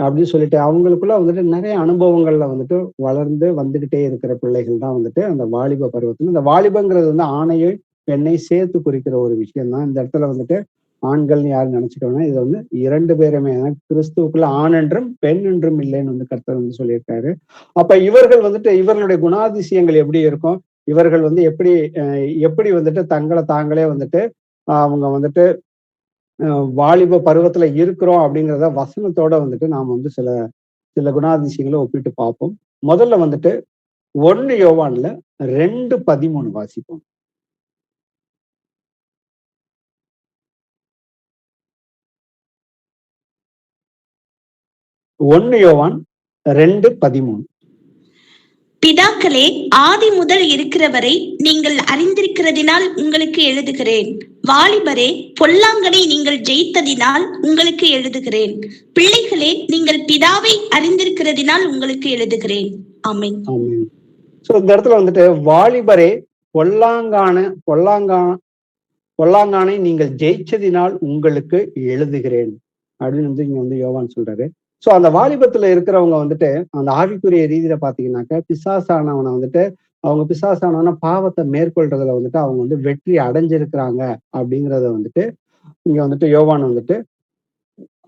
அப்படின்னு சொல்லிட்டு அவங்களுக்குள்ள வந்துட்டு நிறைய அனுபவங்கள்ல வந்துட்டு வளர்ந்து வந்துகிட்டே இருக்கிற பிள்ளைகள் தான் வந்துட்டு அந்த வாலிப பருவத்துல. இந்த வாலிபங்கிறது வந்து ஆணையும் பெண்ணையும் சேர்த்து குறிக்கிற ஒரு விஷயம் தான். இந்த இடத்துல வந்துட்டு ஆண்கள்னு யாரும் நினைச்சுக்கோங்க, இது வந்து 2 பேருமே கிறிஸ்துவுக்குள்ள ஆண் என்றும் பெண் என்றும் இல்லைன்னு வந்து கர்த்தர் வந்து சொல்லியிருக்காரு. அப்ப இவர்கள் வந்துட்டு இவர்களுடைய குணாதிசயங்கள் எப்படி இருக்கும், இவர்கள் வந்து எப்படி எப்படி வந்துட்டு தங்களை தாங்களே வந்துட்டு அவங்க வந்துட்டு வாலிப பருவத்துல இருக்கிறோம் அப்படிங்கிறத வசனத்தோட வந்துட்டு நாம வந்து சில சில குணாதிசயங்களை ஒப்பிட்டு பார்ப்போம். முதல்ல வந்துட்டு 1 யோவான்ல 2:13 வாசிப்போம். 1 யோவான் 2:13. பிதாக்களே, ஆதி முதல் இருக்கிறவரை நீங்கள் அறிந்திருக்கிறதினால் உங்களுக்கு எழுதுகிறேன். வாலிபரே, பொல்லாங்கனை நீங்கள் ஜெயித்ததினால் உங்களுக்கு எழுதுகிறேன். பிள்ளைகளே, நீங்கள் பிதாவை அறிந்திருக்கிறதினால் உங்களுக்கு எழுதுகிறேன். ஆமென். ஆமென். இந்த இடத்துல வந்துட்டு வாலிபரே, பொல்லாங்கானை நீங்கள் ஜெயிச்சதினால் உங்களுக்கு எழுதுகிறேன் அப்படின்னு வந்து இங்க வந்து யோவான் சொல்றாரு. அந்த வாலிபத்துல இருக்கிறவங்க வந்துட்டு அந்த ஆவிக்குரிய ரீதியில பாத்தீங்கன்னாக்க பிசாசானவனை வந்துட்டு அவங்க பிசாசானவன பாவத்தை மேற்கொள்றதுல வந்துட்டு அவங்க வந்து வெற்றி அடைஞ்சிருக்கிறாங்க அப்படிங்கிறத வந்துட்டு இங்க வந்துட்டு யோவான் வந்துட்டு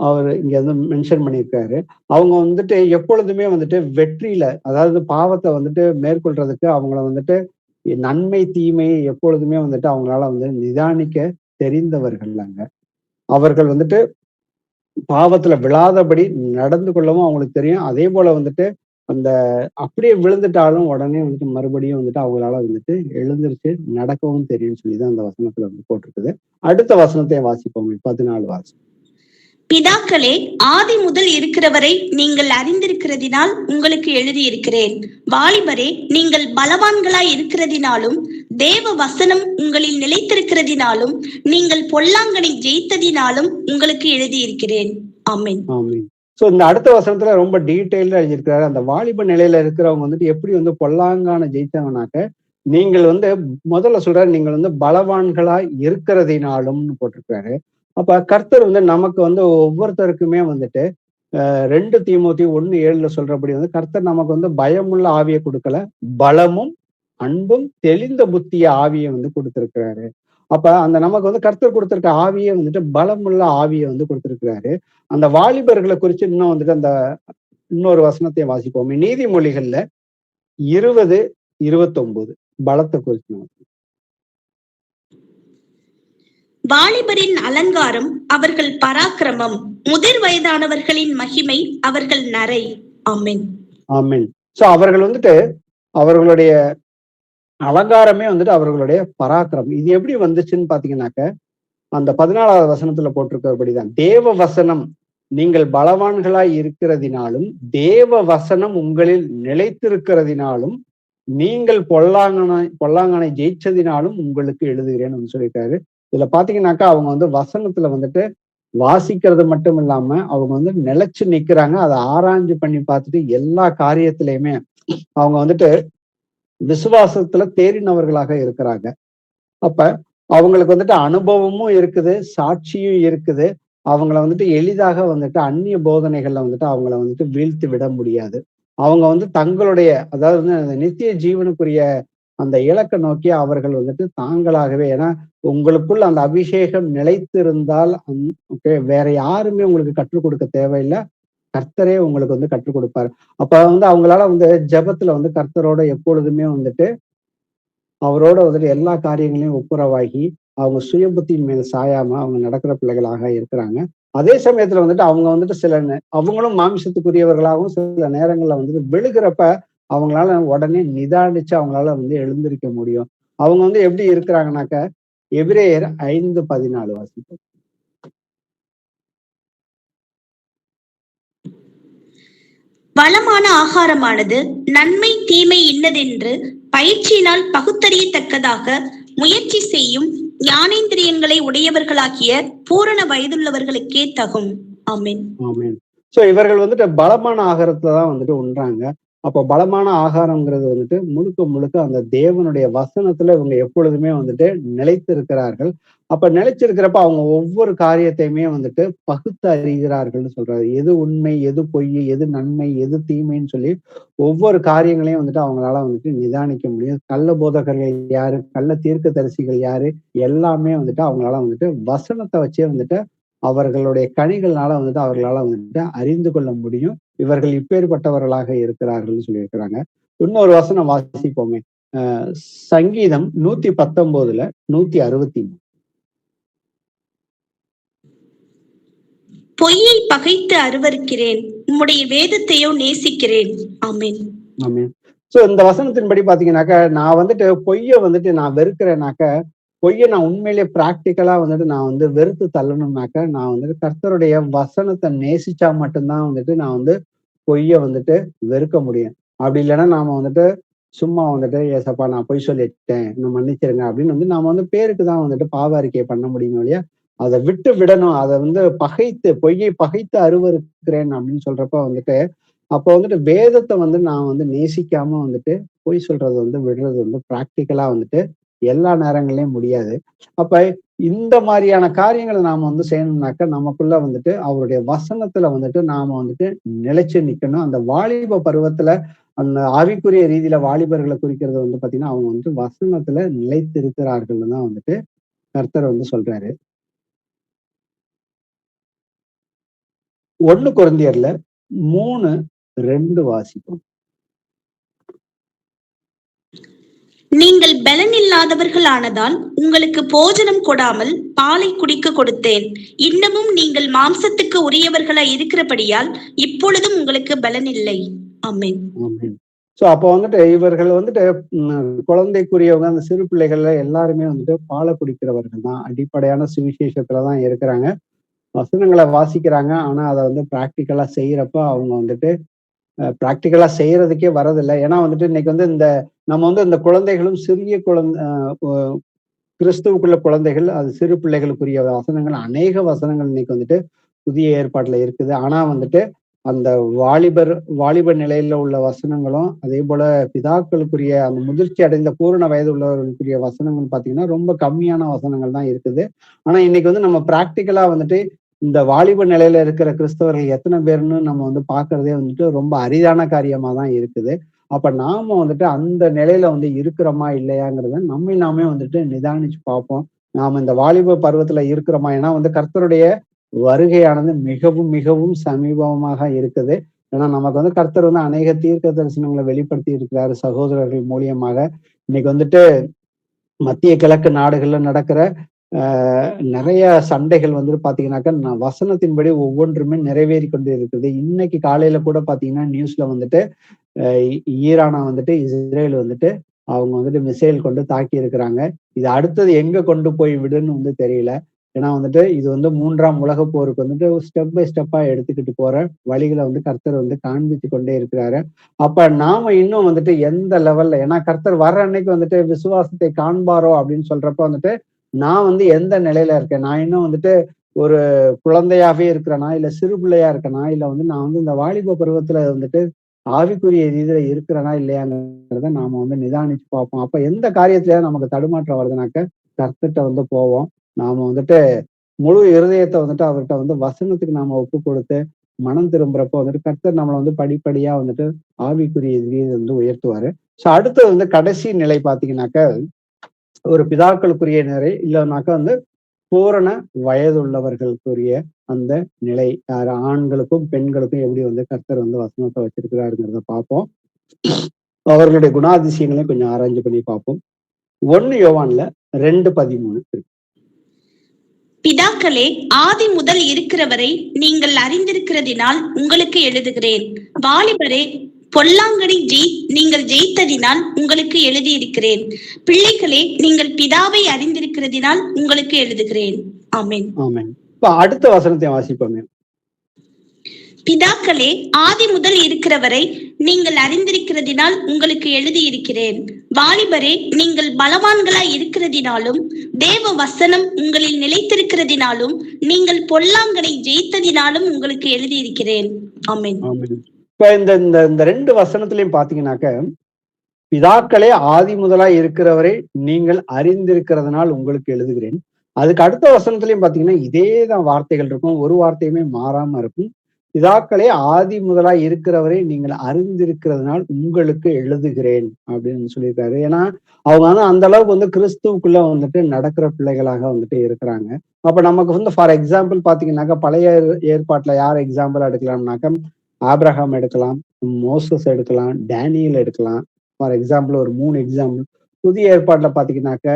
அவர் இங்க வந்து மென்ஷன் பண்ணியிருக்காரு. அவங்க வந்துட்டு எப்பொழுதுமே வந்துட்டு வெற்றியில, அதாவது பாவத்தை வந்துட்டு மேற்கொள்றதுக்கு அவங்கள வந்துட்டு நன்மை தீமையை எப்பொழுதுமே வந்துட்டு அவங்களால வந்து நிதானிக்க தெரிந்தவர்கள் அங்க. அவர்கள் வந்துட்டு பாவத்துல விழாதபடி நடந்து கொள்ளவும் அவங்களுக்கு தெரியும். அதே போல வந்துட்டு அந்த அப்படியே விழுந்துட்டாலும் உடனே வந்துட்டு மறுபடியும் வந்துட்டு அவங்களால வந்துட்டு எழுந்திருச்சு நடக்கவும் தெரியும்னு சொல்லிதான் அந்த வசனத்துல வந்து போட்டிருக்குது. அடுத்த வசனத்தை வாசிப்போம். 14 வாசி. பிதாக்களே, ஆதி முதல் இருக்கிறவரை நீங்கள் அறிந்திருக்கிறதினால் உங்களுக்கு எழுதியிருக்கிறேன். வாலிபரே, நீங்கள் பலவான்களாய் இருக்கிறதினாலும் தேவ வசனம் உங்களில் நிலைத்திருக்கிறதினாலும் நீங்கள் பொல்லாங்கனை ஜெயித்ததினாலும் உங்களுக்கு எழுதியிருக்கிறேன். ஆமென். ஆமென். இந்த அடுத்த வசனத்துல ரொம்ப டீட்டெயிலா எழுதியிருக்கிறாரு. அந்த வாலிப நிலையில இருக்கிறவங்க வந்துட்டு எப்படி வந்து பொல்லாங்கான ஜெயித்தாங்கனாக்க, நீங்கள் வந்து முதல்ல சொல்றாரு, நீங்கள் வந்து பலவான்களாய் இருக்கிறதினாலும்னு போட்டிருக்காரு. அப்ப கர்த்தர் வந்து நமக்கு வந்து ஒவ்வொருத்தருக்குமே வந்துட்டு 2 தீமோத்தி 1:7 சொல்றபடி வந்து கர்த்தர் நமக்கு வந்து பயமுள்ள ஆவியை கொடுக்கல, பலமும் அன்பும் தெளிந்த புத்திய ஆவியை வந்து கொடுத்திருக்கிறாரு. அப்ப அந்த நமக்கு வந்து கர்த்தர் கொடுத்திருக்க ஆவியை வந்துட்டு பலமுள்ள ஆவியை வந்து கொடுத்திருக்கிறாரு. அந்த வாலிபர்களை குறிச்சு இன்னும் வந்துட்டு அந்த இன்னொரு வசனத்தை வாசிப்போம். நீதிமொழிகள்ல 20:29 பலத்தை குறிச்சு. வாலிபரின் அலங்காரம் அவர்கள் பராக்கிரமம், முதிர் வயதானவர்களின் மகிமை அவர்கள் நரை. ஆமென். ஆமென். சோ அவர்கள் வந்துட்டு அவர்களுடைய அலங்காரமே வந்துட்டு அவர்களுடைய பராக்கிரமம். இது எப்படி வந்துச்சுன்னு பாத்தீங்கன்னாக்க, அந்த 14வது வசனத்துல போட்டிருக்கிறபடிதான், தேவ வசனம் நீங்கள் பலவான்களாய் இருக்கிறதினாலும், தேவ வசனம் உங்களில் நிலைத்திருக்கிறதினாலும், நீங்கள் பொல்லாங்கனை ஜெயிச்சதினாலும் உங்களுக்கு எழுதுகிறேன்னு சொல்லியிருக்காரு. இதுல பாத்தீங்கன்னாக்கா அவங்க வந்து வசனத்துல வந்துட்டு வாசிக்கிறது மட்டும் இல்லாம அவங்க வந்து நிலைச்சு நிக்கிறாங்க. அதை ஆராய்ஞ்சு பண்ணி பார்த்துட்டு எல்லா காரியத்திலயுமே அவங்க வந்துட்டு விசுவாசத்துல தேறினவர்களாக இருக்கிறாங்க. அப்ப அவங்களுக்கு வந்துட்டு அனுபவமும் இருக்குது, சாட்சியும் இருக்குது. அவங்கள வந்துட்டு எளிதாக வந்துட்டு அந்நிய போதனைகள்ல வந்துட்டு அவங்கள வந்துட்டு வீழ்த்தி விட முடியாது. அவங்க வந்து தங்களுடைய, அதாவது வந்து அந்த நித்திய ஜீவனுக்குரிய அந்த இலக்கை நோக்கி அவர்கள் வந்துட்டு தாங்களாகவே, ஏன்னா உங்களுக்குள்ள அந்த அபிஷேகம் நிலைத்திருந்தால் வேற யாருமே உங்களுக்கு கற்றுக் கொடுக்க தேவையில்லை. கர்த்தரே உங்களுக்கு வந்து கற்றுக் கொடுப்பாரு. அப்ப வந்து அவங்களால வந்து ஜெபத்துல வந்து கர்த்தரோட எப்பொழுதுமே வந்துட்டு அவரோட வந்துட்டு எல்லா காரியங்களையும் ஒப்புரவாகி அவங்க சுய புத்தியின் மேல் சாயாம அவங்க நடக்கிற பிள்ளைகளாக இருக்கிறாங்க. அதே சமயத்துல வந்துட்டு அவங்க வந்துட்டு அவங்களும் மாமிசத்துக்குரியவர்களாகவும் சில நேரங்கள்ல வந்துட்டு விழுகிறப்ப அவங்களால உடனே நிதானிச்சு அவங்களால வந்து எழுந்திருக்க முடியும். அவங்க வந்து எப்படி இருக்கிறாங்கனாக்க, எபிரேயர் 5:14 வாசிப்போம். வளமான ஆகாரமானது நன்மை தீமை இன்னதென்று பயிற்சியினால் பகுத்தறியத்தக்கதாக முயற்சி செய்யும் ஞானேந்திரியங்களை உடையவர்களாகிய பூரண வயதுள்ளவர்களுக்கே தகும். ஆமென். ஆமென். சோ இவர்கள் வந்துட்டு பலமான ஆகாரத்தை தான் வந்துட்டு உண்றாங்க. அப்போ பலமான ஆகாரம்ங்கிறது வந்துட்டு முழுக்க முழுக்க அந்த தேவனுடைய வசனத்துல இவங்க எப்பொழுதுமே வந்துட்டு நிலைத்திருக்கிறார்கள். அப்ப நிலைச்சிருக்கிறப்ப அவங்க ஒவ்வொரு காரியத்தையுமே வந்துட்டு பகுத்து அறிகிறார்கள்னு சொல்றாரு. எது உண்மை, எது பொய், எது நன்மை, எது தீமைன்னு சொல்லி ஒவ்வொரு காரியங்களையும் வந்துட்டு அவங்களால வந்துட்டு நிதானிக்க முடியும். கள்ள போதகர்கள் யாரு, கள்ள தீர்க்கதரிசிகள் யாரு, எல்லாமே வந்துட்டு அவங்களால வந்துட்டு வசனத்தை வச்சே வந்துட்டு அவர்களுடைய கனிகள்னால வந்துட்டு அவர்களால வந்துட்டு அறிந்து கொள்ள முடியும். இவர்கள் இப்பேற்பட்டவர்களாக இருக்கிறார்கள்னு சொல்லியிருக்கிறாங்க. இன்னொரு வசனம் வாசிப்போமே. சங்கீதம் 119 163. பொய்யை பகைத்து அருவருக்கிறேன், உம்முடைய வேதத்தையோ நேசிக்கிறேன். ஆமென். ஆமென். சோ இந்த வசனத்தின்படி பாத்தீங்கன்னாக்க, நான் வந்துட்டு பொய்ய வந்துட்டு நான் வெறுக்கிறேனாக்க, பொய்ய நான் உண்மையிலேயே பிராக்டிக்கலா வந்துட்டு நான் வந்து வெறுத்து தள்ளணும்னாக்க, நான் வந்துட்டு கர்த்தருடைய வசனத்தை நேசிச்சா மட்டும்தான் வந்துட்டு நான் வந்து பொய்ய வந்துட்டு வெறுக்க முடியும். அப்படி இல்லைன்னா நாம வந்துட்டு சும்மா வந்துட்டு ஏசப்பா நான் பொய் சொல்லிட்டேன், நான் மன்னிச்சிருங்க அப்படின்னு வந்து நாம வந்து பேருக்கு தான் வந்துட்டு பாவ அறிக்கை பண்ண முடியும் இல்லையா? அதை விட்டு விடணும். அதை வந்து பொய்யை பகைத்து அருவருக்கிறேன் அப்படின்னு சொல்றப்ப வந்துட்டு, அப்போ வந்துட்டு வேதத்தை வந்து நான் வந்து நேசிக்காம வந்துட்டு பொய் சொல்றது வந்து விடுறது வந்து பிராக்டிக்கலா வந்துட்டு எல்லா நேரங்களையும் முடியாது. அப்ப இந்த மாதிரியான காரியங்களை நாம வந்து செய்யணும்னாக்க நமக்குள்ள வந்துட்டு அவருடைய வசனத்துல வந்துட்டு நாம வந்துட்டு நிலைச்சு நிக்கணும். அந்த வாலிப பருவத்துல அந்த ஆவிக்குரிய ரீதியில வாலிபர்களை குறிக்கிறது வந்து பாத்தீங்கன்னா அவங்க வந்துட்டு வசனத்துல நிலைத்து இருக்கிறார்கள்னு தான் வந்துட்டு கர்த்தர் வந்து சொல்றாரு. 1 கொரிந்தியர்ல 3:2 வாசிப்போம். நீங்கள் பலன் இல்லாதவர்கள் ஆனதால் உங்களுக்கு போஜனம் கொடாமல் பாலை குடிக்க கொடுத்தேன். இன்னமும் நீங்கள் மாம்சத்துக்கு உரியவர்களாய் இருக்கிறபடியால் இப்பொழுதும் உங்களுக்கு பலன் இல்லை. ஆமென். ஆமென். சோ அப்போ வந்துட்டு இவர்கள் வந்துட்டு குழந்தைக்குரியவங்க, அந்த சிறு பிள்ளைகள்ல எல்லாருமே வந்துட்டு பாலை குடிக்கிறவர்கள் தான். அடிப்படையான சுவிசேஷத்துலதான் இருக்கிறாங்க. வசனங்களை வாசிக்கிறாங்க. ஆனா அதை வந்து பிராக்டிக்கலா செய்யறப்ப அவங்க வந்துட்டு பிராக்டிக்கலா செய்யறதுக்கே வரதில்லை. ஏன்னா வந்துட்டு இன்னைக்கு வந்து நம்ம வந்து இந்த குழந்தைகளும் சிறிய கிறிஸ்துவுக்குள்ள குழந்தைகள், அது சிறு பிள்ளைகளுக்குரிய வசனங்கள், அநேக வசனங்கள் இன்னைக்கு வந்துட்டு புதிய ஏற்பாட்டுல இருக்குது. ஆனா வந்துட்டு அந்த வாலிப நிலையில உள்ள வசனங்களும், அதே போல பிதாக்களுக்குரிய அந்த முதிர்ச்சி அடைந்த பூரண வயது உள்ளவர்களுக்குரிய வசனங்கள் பாத்தீங்கன்னா ரொம்ப கம்மியான வசனங்கள் தான் இருக்குது. ஆனா இன்னைக்கு வந்து நம்ம பிராக்டிக்கலா வந்துட்டு இந்த வாலிப நிலையில இருக்கிற கிறிஸ்தவர்கள் எத்தனை பேர்னு நம்ம வந்து பாக்குறதே வந்துட்டு ரொம்ப அரிதான காரியமா தான் இருக்குது. அப்ப நாம வந்துட்டு அந்த நிலையில வந்து இருக்கிறோமா இல்லையாங்கிறத நாமே வந்துட்டு நிதானிச்சு பார்ப்போம். நாம இந்த வாலிப பருவத்துல இருக்கிறோமா? ஏன்னா வந்து கர்த்தருடைய வருகையானது மிகவும் மிகவும் சமீபமாக இருக்குது. ஏன்னா நமக்கு வந்து கர்த்தர் வந்து அநேக தீர்க்க தரிசனங்களை வெளிப்படுத்தி இருக்கிறாரு சகோதரர்கள் மூலியமாக. இன்னைக்கு வந்துட்டு மத்திய கிழக்கு நாடுகள்ல நடக்கிற நிறைய சண்டைகள் வந்துட்டு பாத்தீங்கன்னாக்கா வசனத்தின்படி ஒவ்வொன்றுமே நிறைவேறி கொண்டு இருக்குது. இன்னைக்கு காலையில கூட பாத்தீங்கன்னா நியூஸ்ல வந்துட்டு ஈரானை வந்துட்டு இஸ்ரேல் வந்துட்டு அவங்க வந்துட்டு மிசைல் கொண்டு தாக்கி இருக்கிறாங்க. இது அடுத்தது எங்க கொண்டு போய் விடுன்னு வந்து தெரியல. ஏன்னா வந்துட்டு இது வந்து 3ஆம் உலகப் போருக்கு வந்துட்டு ஸ்டெப் பை ஸ்டெப்பா எடுத்துக்கிட்டு போற வழிகளை வந்து கர்த்தர் வந்து காண்பித்து கொண்டே இருக்கிறாரு. அப்ப நாம இன்னும் வந்துட்டு எந்த லெவல்ல, ஏன்னா கர்த்தர் வர்ற அன்னைக்கு வந்துட்டு விசுவாசத்தை காண்பாரோ அப்படின்னு சொல்றப்ப வந்துட்டு நான் வந்து எந்த நிலையில இருக்கேன், நான் இன்னும் வந்துட்டு ஒரு குழந்தையாவே இருக்கிறேனா, இல்ல சிறு பிள்ளையா இருக்கேனா, இல்ல வந்து நான் வந்து இந்த வாலிப பருவத்துல வந்துட்டு ஆவிக்குரிய ரீதியில இருக்கிறேனா இல்லையாங்கிறத நாம வந்து நிதானிச்சு பார்ப்போம். அப்ப எந்த காரியத்திலயா நமக்கு தடுமாற்றம் வருதுனாக்க கர்த்தர்ட்ட வந்து போவோம். நாம வந்துட்டு முழு இருதயத்தை வந்துட்டு அவர்கிட்ட வந்து வசனத்துக்கு நாம ஒப்பு கொடுத்து மனம் திரும்புறப்போ வந்துட்டு கர்த்தர் நம்மளை வந்து படிப்படியா வந்துட்டு ஆவிக்குரிய ரீதியில வந்து உயர்த்துவாரு. சோ அடுத்தது வந்து கடைசி நிலை பாத்தீங்கன்னாக்க ஒரு பிதாக்களுக்குரிய நிலை இல்லைனாக்கா வந்து பூரண வயதுள்ளவர்களுக்குரிய அந்த நிலை. ஆண்களுக்கும் பெண்களுக்கும் எப்படி வந்து கர்த்தர் வந்து வசனத்தை வச்சிருக்கிறாருங்கிறத பார்ப்போம். அவர்களுடைய குணாதிசயங்களையும் கொஞ்சம் ஆராய்ச்சி பண்ணி பார்ப்போம். 1 யோவான்ல 2:13. பிதாக்களே, ஆதி முதல் இருக்கிறவரை நீங்கள் அறிந்திருக்கிறதினால் உங்களுக்கு எழுதுகிறேன். வாலிபரே, பொல்லாங்கனை நீங்கள் ஜெயித்ததினால் உங்களுக்கு எழுதியிருக்கிறேன். பிள்ளைகளே, நீங்கள் பிதாவை அறிந்திருக்கிறதினால் உங்களுக்கு எழுதுகிறேன். ஆமென். ஆமென். இப்ப அடுத்த வசனத்தை வாசிப்போமே. பிதாக்களே, ஆதி முதல் இருக்கிறவரை நீங்கள் அறிந்திருக்கிறதினால் உங்களுக்கு எழுதியிருக்கிறேன். வாலிபரே, நீங்கள் பலவான்களாய் இருக்கிறதினாலும் தேவ வசனம் உங்களில் நிலைத்திருக்கிறதினாலும் நீங்கள் பொல்லாங்கனை ஜெயித்ததினாலும் உங்களுக்கு எழுதியிருக்கிறேன். ஆமென். இப்ப இந்த 2 வசனத்திலையும் பாத்தீங்கன்னாக்க பிதாக்களே ஆதி முதலாய் இருக்கிறவரை நீங்கள் அறிந்திருக்கிறதுனால் உங்களுக்கு எழுதுகிறேன். அதுக்கு அடுத்த வசனத்திலையும் பாத்தீங்கன்னா இதேதான் வார்த்தைகள் இருக்கும், ஒரு வார்த்தையுமே மாறாம இருக்கும். பிதாக்களே ஆதி முதலாய் இருக்கிறவரை நீங்கள் அறிந்திருக்கிறதுனால் உங்களுக்கு எழுதுகிறேன் அப்படின்னு சொல்லியிருக்காரு. ஏன்னா அவங்க வந்து அந்த அளவுக்கு வந்து கிறிஸ்துவுக்குள்ள வந்துட்டு நடக்கிற பிள்ளைகளாக வந்துட்டு இருக்கிறாங்க. அப்ப நமக்கு வந்து ஃபார் எக்ஸாம்பிள் பாத்தீங்கன்னாக்கா பழைய ஏற்பாட்டுல யார் எக்ஸாம்பிள் எடுக்கலாம்னாக்கா ஆபிரகாம் எடுக்கலாம், மோசஸ் எடுக்கலாம், டேனியல் எடுக்கலாம். ஃபார் எக்ஸாம்பிள் ஒரு 3 எக்ஸாம்பிள். புதிய ஏற்பாட்டுல பாத்தீங்கன்னாக்க